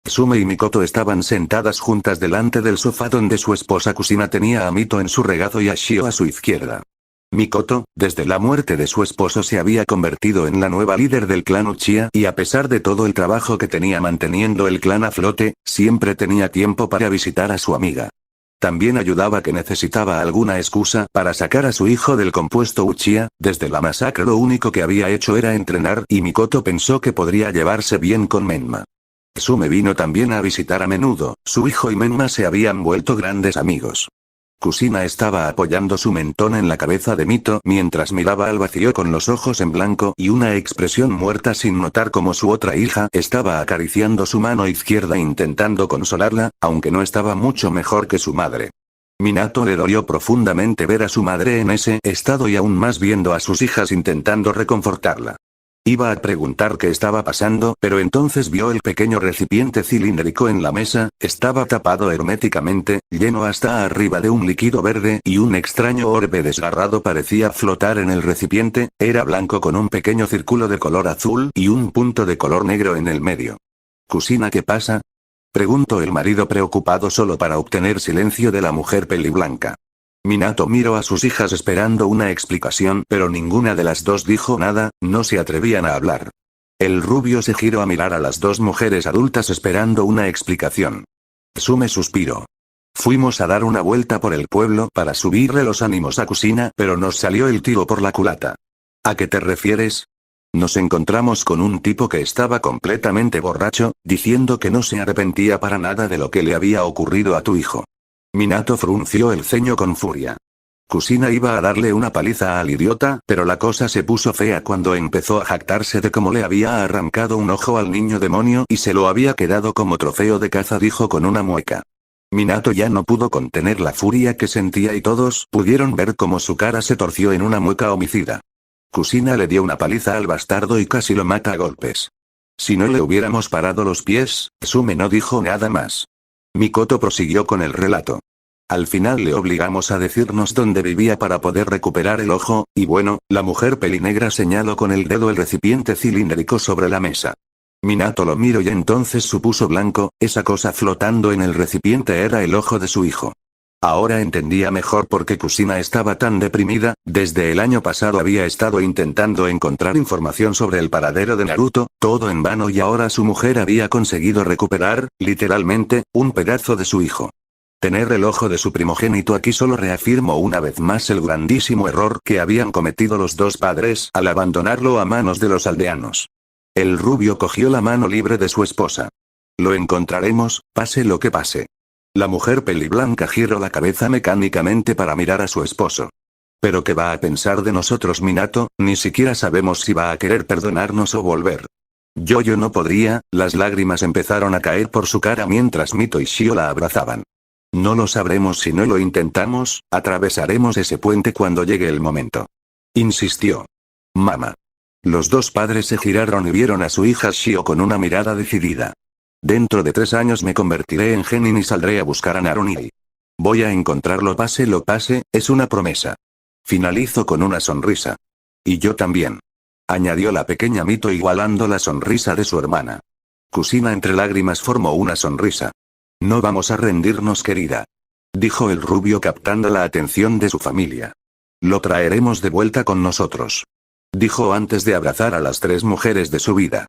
Tsume y Mikoto estaban sentadas juntas delante del sofá donde su esposa Kushina tenía a Mito en su regazo y a Shio a su izquierda. Mikoto, desde la muerte de su esposo se había convertido en la nueva líder del clan Uchiha y a pesar de todo el trabajo que tenía manteniendo el clan a flote, siempre tenía tiempo para visitar a su amiga. También ayudaba que necesitaba alguna excusa para sacar a su hijo del compuesto Uchiha, desde la masacre lo único que había hecho era entrenar y Mikoto pensó que podría llevarse bien con Menma. Tsume vino también a visitar a menudo, su hijo y Menma se habían vuelto grandes amigos. Kusina estaba apoyando su mentón en la cabeza de Mito mientras miraba al vacío con los ojos en blanco y una expresión muerta sin notar cómo su otra hija estaba acariciando su mano izquierda intentando consolarla, aunque no estaba mucho mejor que su madre. Minato le dolió profundamente ver a su madre en ese estado y aún más viendo a sus hijas intentando reconfortarla. Iba a preguntar qué estaba pasando, pero entonces vio el pequeño recipiente cilíndrico en la mesa, estaba tapado herméticamente, lleno hasta arriba de un líquido verde y un extraño orbe desgarrado parecía flotar en el recipiente, era blanco con un pequeño círculo de color azul y un punto de color negro en el medio. «Kusina, ¿qué pasa?», preguntó el marido preocupado solo para obtener silencio de la mujer peliblanca. Minato miró a sus hijas esperando una explicación, pero ninguna de las dos dijo nada, no se atrevían a hablar. El rubio se giró a mirar a las dos mujeres adultas esperando una explicación. Sume suspiró. Fuimos a dar una vuelta por el pueblo para subirle los ánimos a Kusina, pero nos salió el tiro por la culata. ¿A qué te refieres? Nos encontramos con un tipo que estaba completamente borracho, diciendo que no se arrepentía para nada de lo que le había ocurrido a tu hijo. Minato frunció el ceño con furia. Kusina iba a darle una paliza al idiota, pero la cosa se puso fea cuando empezó a jactarse de cómo le había arrancado un ojo al niño demonio y se lo había quedado como trofeo de caza, dijo con una mueca. Minato ya no pudo contener la furia que sentía y todos pudieron ver cómo su cara se torció en una mueca homicida. Kusina le dio una paliza al bastardo y casi lo mata a golpes. Si no le hubiéramos parado los pies, Sume no dijo nada más. Mikoto prosiguió con el relato. Al final le obligamos a decirnos dónde vivía para poder recuperar el ojo, y bueno, la mujer pelinegra señaló con el dedo el recipiente cilíndrico sobre la mesa. Minato lo miró y entonces su puso blanco, esa cosa flotando en el recipiente era el ojo de su hijo. Ahora entendía mejor por qué Kusina estaba tan deprimida, desde el año pasado había estado intentando encontrar información sobre el paradero de Naruto, todo en vano y ahora su mujer había conseguido recuperar, literalmente, un pedazo de su hijo. Tener el ojo de su primogénito aquí solo reafirmó una vez más el grandísimo error que habían cometido los dos padres al abandonarlo a manos de los aldeanos. El rubio cogió la mano libre de su esposa. Lo encontraremos, pase lo que pase. La mujer peliblanca giró la cabeza mecánicamente para mirar a su esposo. ¿Pero qué va a pensar de nosotros, Minato? Ni siquiera sabemos si va a querer perdonarnos o volver. Yo no podría, las lágrimas empezaron a caer por su cara mientras Mito y Shio la abrazaban. No lo sabremos si no lo intentamos, atravesaremos ese puente cuando llegue el momento. Insistió. Mamá. Los dos padres se giraron y vieron a su hija Shio con una mirada decidida. Dentro de 3 años me convertiré en genin y saldré a buscar a Naruni. Voy a encontrarlo pase lo pase, es una promesa. Finalizó con una sonrisa. Y yo también. Añadió la pequeña Mito igualando la sonrisa de su hermana. Kusina entre lágrimas formó una sonrisa. No vamos a rendirnos, querida. Dijo el rubio captando la atención de su familia. Lo traeremos de vuelta con nosotros. Dijo antes de abrazar a las 3 mujeres de su vida.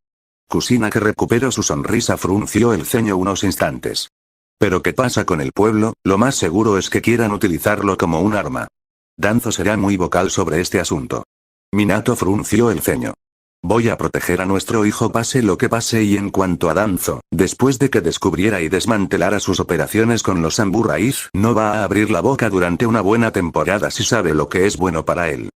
Kusina, que recuperó su sonrisa, frunció el ceño unos instantes. ¿Pero qué pasa con el pueblo? Lo más seguro es que quieran utilizarlo como un arma. Danzo será muy vocal sobre este asunto. Minato frunció el ceño. Voy a proteger a nuestro hijo pase lo que pase, y en cuanto a Danzo, después de que descubriera y desmantelara sus operaciones con los Samurai's, no va a abrir la boca durante una buena temporada si sabe lo que es bueno para él.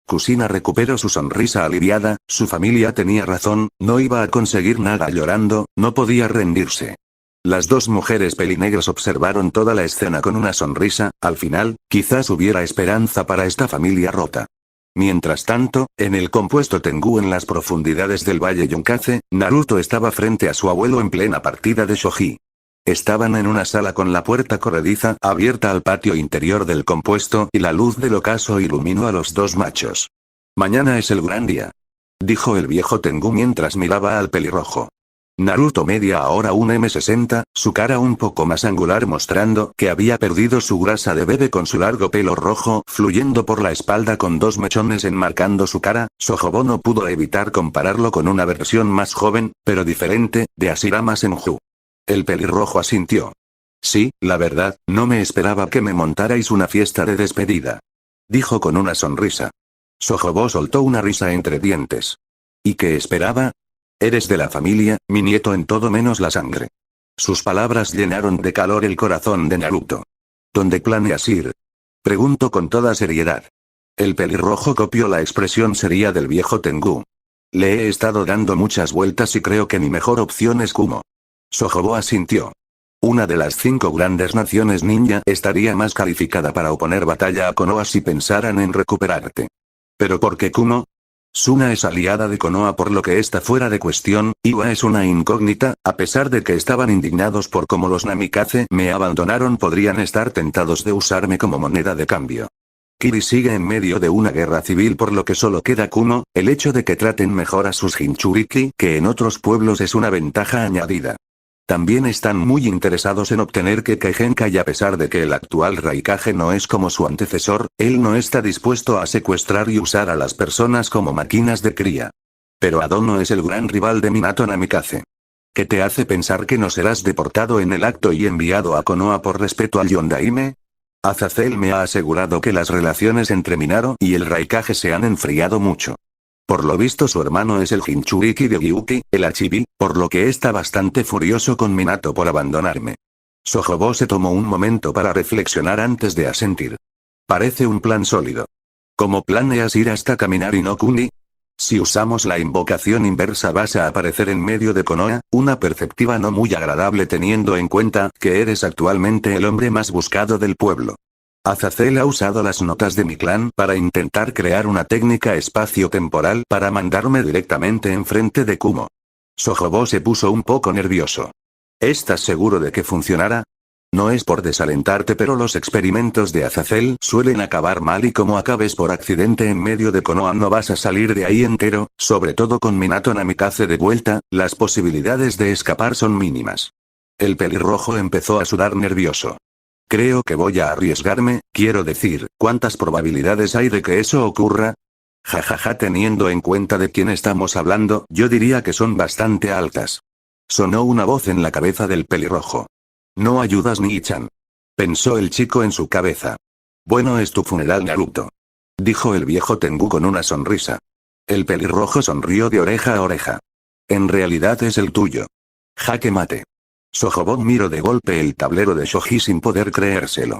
Kusina recuperó su sonrisa aliviada, su familia tenía razón, no iba a conseguir nada llorando, no podía rendirse. Las 2 mujeres pelinegras observaron toda la escena con una sonrisa, al final, quizás hubiera esperanza para esta familia rota. Mientras tanto, en el compuesto Tengu en las profundidades del valle Yonkaze, Naruto estaba frente a su abuelo en plena partida de shogi. Estaban en una sala con la puerta corrediza abierta al patio interior del compuesto y la luz del ocaso iluminó a los 2 machos. Mañana es el gran día. Dijo el viejo Tengu mientras miraba al pelirrojo. Naruto medía ahora un M60, su cara un poco más angular mostrando que había perdido su grasa de bebé con su largo pelo rojo fluyendo por la espalda con 2 mechones enmarcando su cara. Sojobo no pudo evitar compararlo con una versión más joven, pero diferente, de Ashirama Senju. El pelirrojo asintió. Sí, la verdad, no me esperaba que me montarais una fiesta de despedida. Dijo con una sonrisa. Sojobo soltó una risa entre dientes. ¿Y qué esperaba? Eres de la familia, mi nieto en todo menos la sangre. Sus palabras llenaron de calor el corazón de Naruto. ¿Dónde planeas ir? Pregunto con toda seriedad. El pelirrojo copió la expresión seria del viejo Tengu. Le he estado dando muchas vueltas y creo que mi mejor opción es Kumo. Sojobo asintió. Una de las 5 grandes naciones ninja estaría más calificada para oponer batalla a Konoha si pensaran en recuperarte. ¿Pero por qué Kumo? Suna es aliada de Konoha por lo que está fuera de cuestión, Iwa es una incógnita, a pesar de que estaban indignados por cómo los Namikaze me abandonaron podrían estar tentados de usarme como moneda de cambio. Kiri sigue en medio de una guerra civil por lo que solo queda Kumo, el hecho de que traten mejor a sus Jinchuriki que en otros pueblos es una ventaja añadida. También están muy interesados en obtener Kekkei y a pesar de que el actual Raikage no es como su antecesor, él no está dispuesto a secuestrar y usar a las personas como máquinas de cría. Pero Adono es el gran rival de Minato Namikaze. ¿Qué te hace pensar que no serás deportado en el acto y enviado a Konoha por respeto al Yondaime? Azazel me ha asegurado que las relaciones entre Minato y el Raikage se han enfriado mucho. Por lo visto su hermano es el Jinchuriki de Gyuki, el Achibi, por lo que está bastante furioso con Minato por abandonarme. Sojobo se tomó un momento para reflexionar antes de asentir. Parece un plan sólido. ¿Cómo planeas ir hasta Kaminari no Kuni? Si usamos la invocación inversa vas a aparecer en medio de Konoha, una perspectiva no muy agradable teniendo en cuenta que eres actualmente el hombre más buscado del pueblo. Azazel ha usado las notas de mi clan para intentar crear una técnica espacio-temporal para mandarme directamente enfrente de Kumo. Sojobo se puso un poco nervioso. ¿Estás seguro de que funcionará? No es por desalentarte pero los experimentos de Azazel suelen acabar mal y como acabes por accidente en medio de Konoha no vas a salir de ahí entero, sobre todo con Minato Namikaze de vuelta, las posibilidades de escapar son mínimas. El pelirrojo empezó a sudar nervioso. Creo que voy a arriesgarme, quiero decir, ¿cuántas probabilidades hay de que eso ocurra? Jajaja, teniendo en cuenta de quién estamos hablando, yo diría que son bastante altas. Sonó una voz en la cabeza del pelirrojo. No ayudas ni Ichan. Pensó el chico en su cabeza. Bueno, es tu funeral, Naruto. Dijo el viejo Tengu con una sonrisa. El pelirrojo sonrió de oreja a oreja. En realidad es el tuyo. Jaque mate. Sojobo miró de golpe el tablero de shoji sin poder creérselo.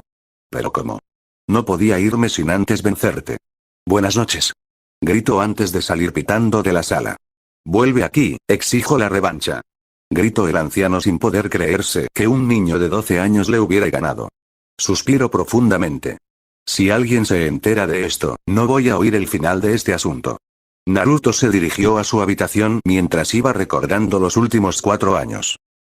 ¿Pero cómo? No podía irme sin antes vencerte. Buenas noches. Gritó antes de salir pitando de la sala. Vuelve aquí, exijo la revancha. Gritó el anciano sin poder creerse que un niño de 12 años le hubiera ganado. Suspiró profundamente. Si alguien se entera de esto, no voy a oír el final de este asunto. Naruto se dirigió a su habitación mientras iba recordando los últimos 4 años.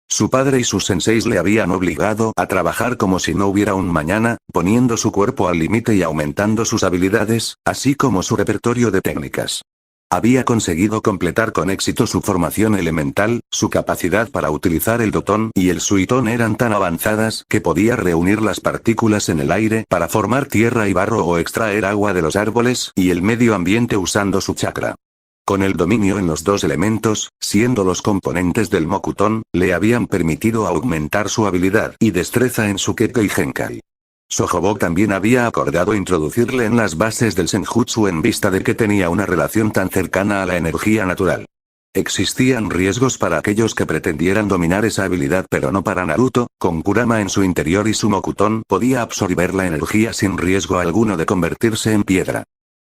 Su padre y sus senseis le habían obligado a trabajar como si no hubiera un mañana, poniendo su cuerpo al límite y aumentando sus habilidades, así como su repertorio de técnicas. Había conseguido completar con éxito su formación elemental, su capacidad para utilizar el Doton y el Suiton eran tan avanzadas que podía reunir las partículas en el aire para formar tierra y barro o extraer agua de los árboles y el medio ambiente usando su chakra. Con el dominio en los 2 elementos, siendo los componentes del Mokuton, le habían permitido aumentar su habilidad y destreza en su Kekkei Genkai. Sojobo también había acordado introducirle en las bases del Senjutsu en vista de que tenía una relación tan cercana a la energía natural. Existían riesgos para aquellos que pretendieran dominar esa habilidad pero no para Naruto, con Kurama en su interior y su Mokuton podía absorber la energía sin riesgo alguno de convertirse en piedra.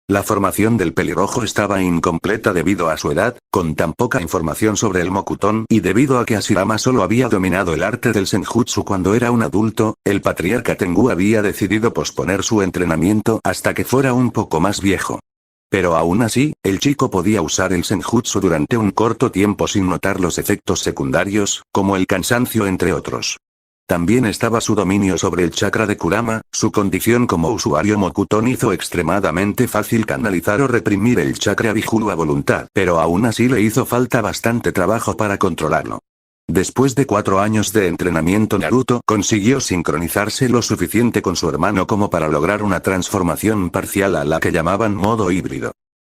La formación del pelirrojo estaba incompleta debido a su edad, con tan poca información sobre el Mokuton y debido a que Hashirama solo había dominado el arte del Senjutsu cuando era un adulto, el patriarca Tengu había decidido posponer su entrenamiento hasta que fuera un poco más viejo. Pero aún así, el chico podía usar el Senjutsu durante un corto tiempo sin notar los efectos secundarios, como el cansancio entre otros. También estaba su dominio sobre el chakra de Kurama, su condición como usuario Mokuton hizo extremadamente fácil canalizar o reprimir el chakra Bihulu a voluntad, pero aún así le hizo falta bastante trabajo para controlarlo. Después de 4 años de entrenamiento Naruto consiguió sincronizarse lo suficiente con su hermano como para lograr una transformación parcial a la que llamaban modo híbrido.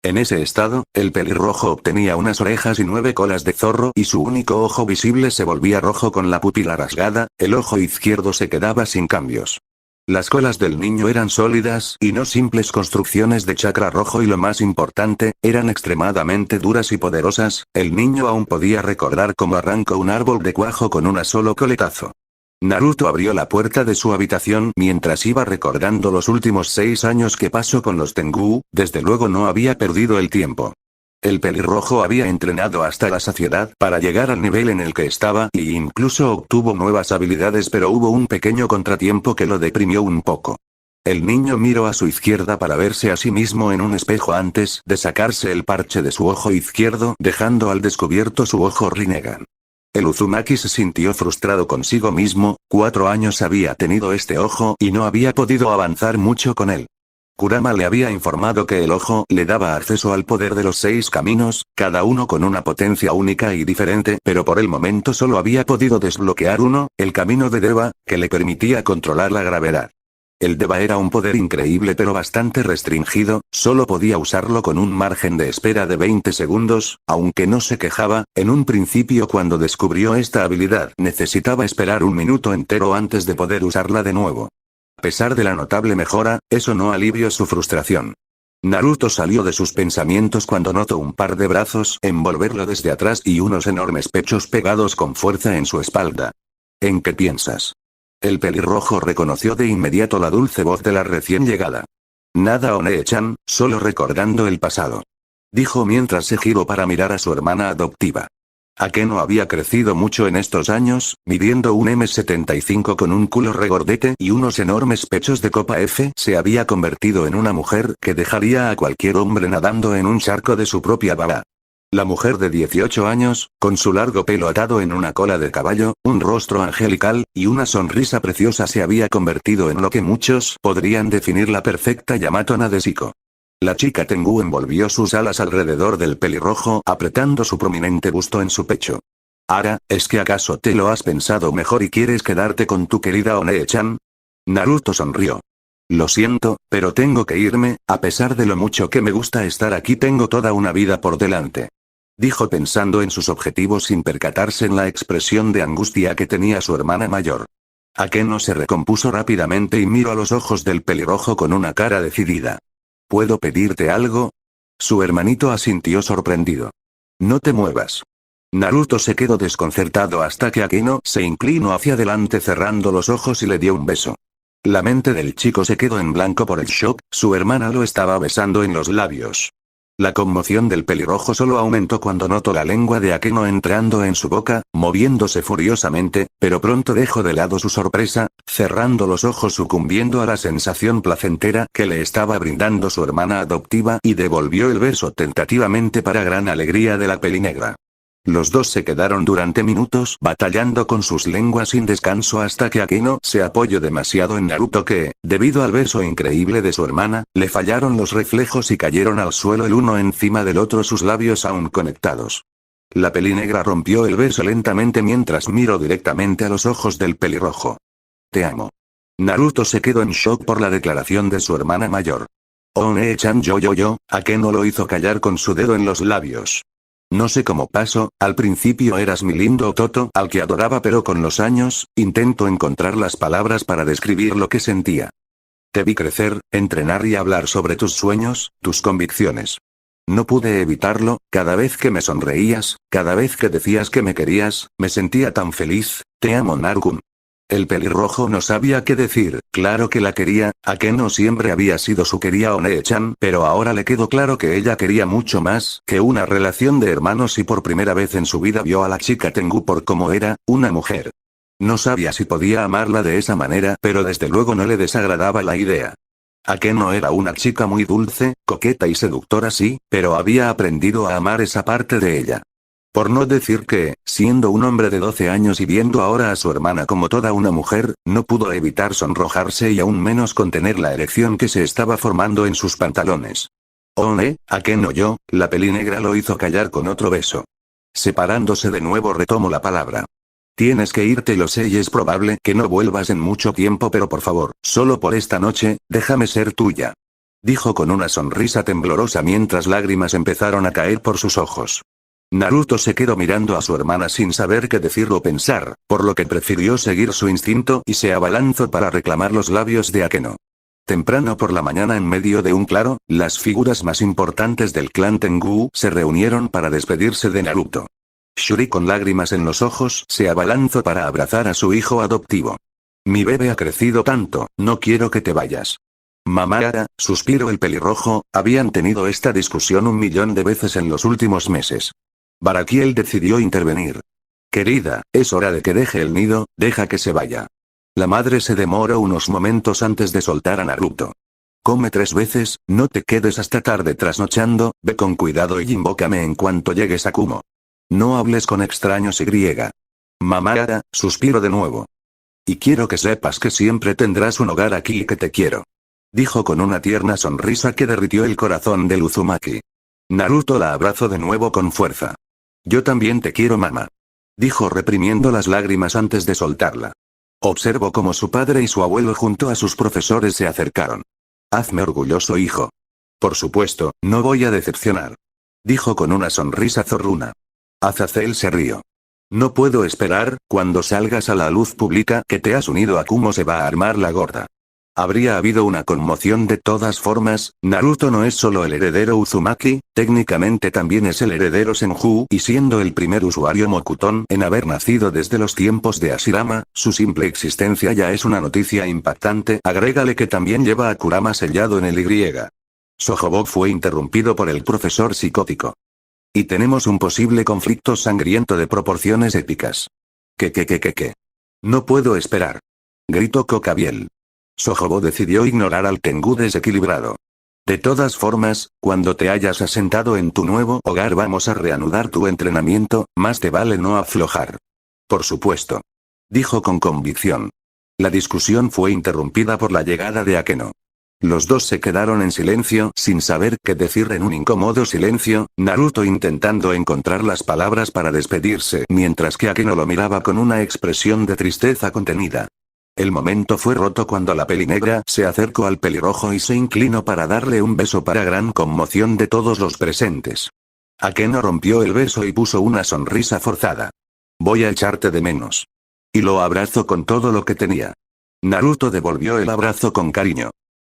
En ese estado, el pelirrojo obtenía unas orejas y 9 colas de zorro y su único ojo visible se volvía rojo con la pupila rasgada, el ojo izquierdo se quedaba sin cambios. Las colas del niño eran sólidas y no simples construcciones de chakra rojo y lo más importante, eran extremadamente duras y poderosas, el niño aún podía recordar cómo arrancó un árbol de cuajo con un solo coletazo. Naruto abrió la puerta de su habitación mientras iba recordando los últimos 6 años que pasó con los Tengu, desde luego no había perdido el tiempo. El pelirrojo había entrenado hasta la saciedad para llegar al nivel en el que estaba y incluso obtuvo nuevas habilidades, pero hubo un pequeño contratiempo que lo deprimió un poco. El niño miró a su izquierda para verse a sí mismo en un espejo antes de sacarse el parche de su ojo izquierdo, dejando al descubierto su ojo Rinnegan. El Uzumaki se sintió frustrado consigo mismo, 4 años había tenido este ojo y no había podido avanzar mucho con él. Kurama le había informado que el ojo le daba acceso al poder de los 6 caminos, cada uno con una potencia única y diferente, pero por el momento solo había podido desbloquear uno, el camino de Deva, que le permitía controlar la gravedad. El Deva era un poder increíble pero bastante restringido, solo podía usarlo con un margen de espera de 20 segundos, aunque no se quejaba, en un principio cuando descubrió esta habilidad necesitaba esperar un minuto entero antes de poder usarla de nuevo. A pesar de la notable mejora, eso no alivió su frustración. Naruto salió de sus pensamientos cuando notó un par de brazos envolverlo desde atrás y unos enormes pechos pegados con fuerza en su espalda. ¿En qué piensas? El pelirrojo reconoció de inmediato la dulce voz de la recién llegada. Nada, One-chan, solo recordando el pasado. Dijo mientras se giró para mirar a su hermana adoptiva. Akeno había crecido mucho en estos años, midiendo un M75 con un culo regordete y unos enormes pechos de copa F. Se había convertido en una mujer que dejaría a cualquier hombre nadando en un charco de su propia baba. La mujer de 18 años, con su largo pelo atado en una cola de caballo, un rostro angelical, y una sonrisa preciosa se había convertido en lo que muchos podrían definir la perfecta Yamato Nadeshiko. La chica Tengu envolvió sus alas alrededor del pelirrojo, apretando su prominente busto en su pecho. Ara, ¿es que acaso te lo has pensado mejor y quieres quedarte con tu querida One-chan? Naruto sonrió. Lo siento, pero tengo que irme, a pesar de lo mucho que me gusta estar aquí tengo toda una vida por delante. Dijo pensando en sus objetivos sin percatarse en la expresión de angustia que tenía su hermana mayor. Akeno se recompuso rápidamente y miró a los ojos del pelirrojo con una cara decidida. ¿Puedo pedirte algo? Su hermanito asintió sorprendido. No te muevas. Naruto se quedó desconcertado hasta que Akeno se inclinó hacia adelante cerrando los ojos y le dio un beso. La mente del chico se quedó en blanco por el shock, su hermana lo estaba besando en los labios. La conmoción del pelirrojo solo aumentó cuando notó la lengua de Akeno entrando en su boca, moviéndose furiosamente, pero pronto dejó de lado su sorpresa, cerrando los ojos sucumbiendo a la sensación placentera que le estaba brindando su hermana adoptiva y devolvió el beso tentativamente para gran alegría de la pelinegra. Los dos se quedaron durante minutos batallando con sus lenguas sin descanso hasta que Akeno se apoyó demasiado en Naruto que, debido al beso increíble de su hermana, le fallaron los reflejos y cayeron al suelo el uno encima del otro, sus labios aún conectados. La pelinegra rompió el beso lentamente mientras miró directamente a los ojos del pelirrojo. Te amo. Naruto se quedó en shock por la declaración de su hermana mayor. One-chan Akeno lo hizo callar con su dedo en los labios. No sé cómo pasó, al principio eras mi lindo Toto al que adoraba, pero con los años, intento encontrar las palabras para describir lo que sentía. Te vi crecer, entrenar y hablar sobre tus sueños, tus convicciones. No pude evitarlo, cada vez que me sonreías, cada vez que decías que me querías, me sentía tan feliz, te amo Naru-kun. El pelirrojo no sabía qué decir, claro que la quería, Akeno siempre había sido su querida One-chan, pero ahora le quedó claro que ella quería mucho más que una relación de hermanos y por primera vez en su vida vio a la chica Tengu por como era, una mujer. No sabía si podía amarla de esa manera, pero desde luego no le desagradaba la idea. Akeno era una chica muy dulce, coqueta y seductora sí, pero había aprendido a amar esa parte de ella. Por no decir que, siendo un hombre de 12 años y viendo ahora a su hermana como toda una mujer, no pudo evitar sonrojarse y aún menos contener la erección que se estaba formando en sus pantalones. Akeno la pelinegra lo hizo callar con otro beso. Separándose de nuevo retomó la palabra. Tienes que irte, lo sé y es probable que no vuelvas en mucho tiempo, pero por favor, solo por esta noche, déjame ser tuya. Dijo con una sonrisa temblorosa mientras lágrimas empezaron a caer por sus ojos. Naruto se quedó mirando a su hermana sin saber qué decir o pensar, por lo que prefirió seguir su instinto y se abalanzó para reclamar los labios de Akeno. Temprano por la mañana, en medio de un claro, las figuras más importantes del clan Tengu se reunieron para despedirse de Naruto. Shuri con lágrimas en los ojos se abalanzó para abrazar a su hijo adoptivo. Mi bebé ha crecido tanto, no quiero que te vayas. Mamá Ara, suspiró el pelirrojo, habían tenido esta discusión 1.000.000 de veces en los últimos meses. Barakiel decidió intervenir. Querida, es hora de que deje el nido, deja que se vaya. La madre se demoró unos momentos antes de soltar a Naruto. Come 3 veces, no te quedes hasta tarde trasnochando, ve con cuidado y invócame en cuanto llegues a Kumo. No hables con extraños y. Mamá Ara, suspiro de nuevo. Y quiero que sepas que siempre tendrás un hogar aquí y que te quiero. Dijo con una tierna sonrisa que derritió el corazón del Uzumaki. Naruto la abrazó de nuevo con fuerza. Yo también te quiero, mamá. Dijo reprimiendo las lágrimas antes de soltarla. Observó cómo su padre y su abuelo junto a sus profesores se acercaron. Hazme orgulloso, hijo. Por supuesto, no voy a decepcionar. Dijo con una sonrisa zorruna. Azazel se rió. No puedo esperar, cuando salgas a la luz pública que te has unido a Kumo se va a armar la gorda. Habría habido una conmoción de todas formas. Naruto no es solo el heredero Uzumaki, técnicamente también es el heredero Senju y siendo el primer usuario Mokuton en haber nacido desde los tiempos de Hashirama, su simple existencia ya es una noticia impactante. Agrégale que también lleva a Kurama sellado en el Y. Sojobo fue interrumpido por el profesor psicótico. Y tenemos un posible conflicto sangriento de proporciones épicas. ¿Qué? No puedo esperar. Gritó Kokabiel. Sojobo decidió ignorar al Tengu desequilibrado. De todas formas, cuando te hayas asentado en tu nuevo hogar vamos a reanudar tu entrenamiento, más te vale no aflojar. Por supuesto. Dijo con convicción. La discusión fue interrumpida por la llegada de Akeno. Los dos se quedaron en silencio sin saber qué decir en un incómodo silencio, Naruto intentando encontrar las palabras para despedirse mientras que Akeno lo miraba con una expresión de tristeza contenida. El momento fue roto cuando la pelinegra se acercó al pelirrojo y se inclinó para darle un beso para gran conmoción de todos los presentes. Akeno rompió el beso y puso una sonrisa forzada. Voy a echarte de menos. Y lo abrazó con todo lo que tenía. Naruto devolvió el abrazo con cariño.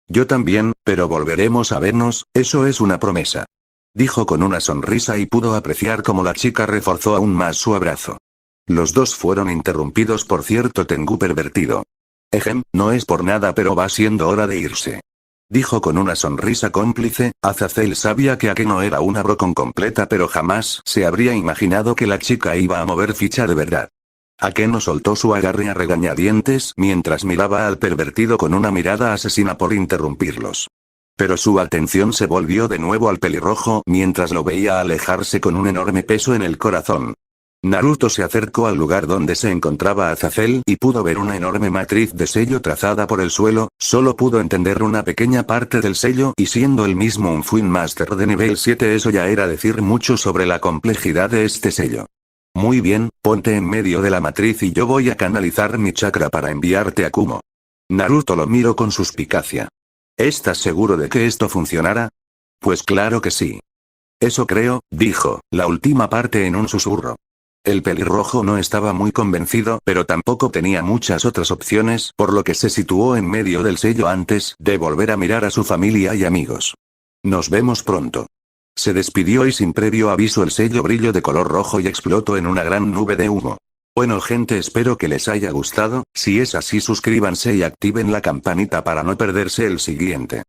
Yo también, pero volveremos a vernos, eso es una promesa. Dijo con una sonrisa y pudo apreciar cómo la chica reforzó aún más su abrazo. Los dos fueron interrumpidos por cierto Tengu pervertido. No es por nada pero va siendo hora de irse. Dijo con una sonrisa cómplice. Azazel sabía que Akeno era una brocon completa pero jamás se habría imaginado que la chica iba a mover ficha de verdad. Akeno soltó su agarre a regañadientes mientras miraba al pervertido con una mirada asesina por interrumpirlos. Pero su atención se volvió de nuevo al pelirrojo mientras lo veía alejarse con un enorme peso en el corazón. Naruto se acercó al lugar donde se encontraba Azazel y pudo ver una enorme matriz de sello trazada por el suelo, solo pudo entender una pequeña parte del sello y siendo el mismo un Fuin Master de nivel 7 eso ya era decir mucho sobre la complejidad de este sello. Muy bien, ponte en medio de la matriz y yo voy a canalizar mi chakra para enviarte a Kumo. Naruto lo miró con suspicacia. ¿Estás seguro de que esto funcionará? Pues claro que sí. Eso creo, dijo, la última parte en un susurro. El pelirrojo no estaba muy convencido, pero tampoco tenía muchas otras opciones, por lo que se situó en medio del sello antes de volver a mirar a su familia y amigos. Nos vemos pronto. Se despidió y sin previo aviso el sello brilló de color rojo y explotó en una gran nube de humo. Bueno gente, espero que les haya gustado, si es así suscríbanse y activen la campanita para no perderse el siguiente.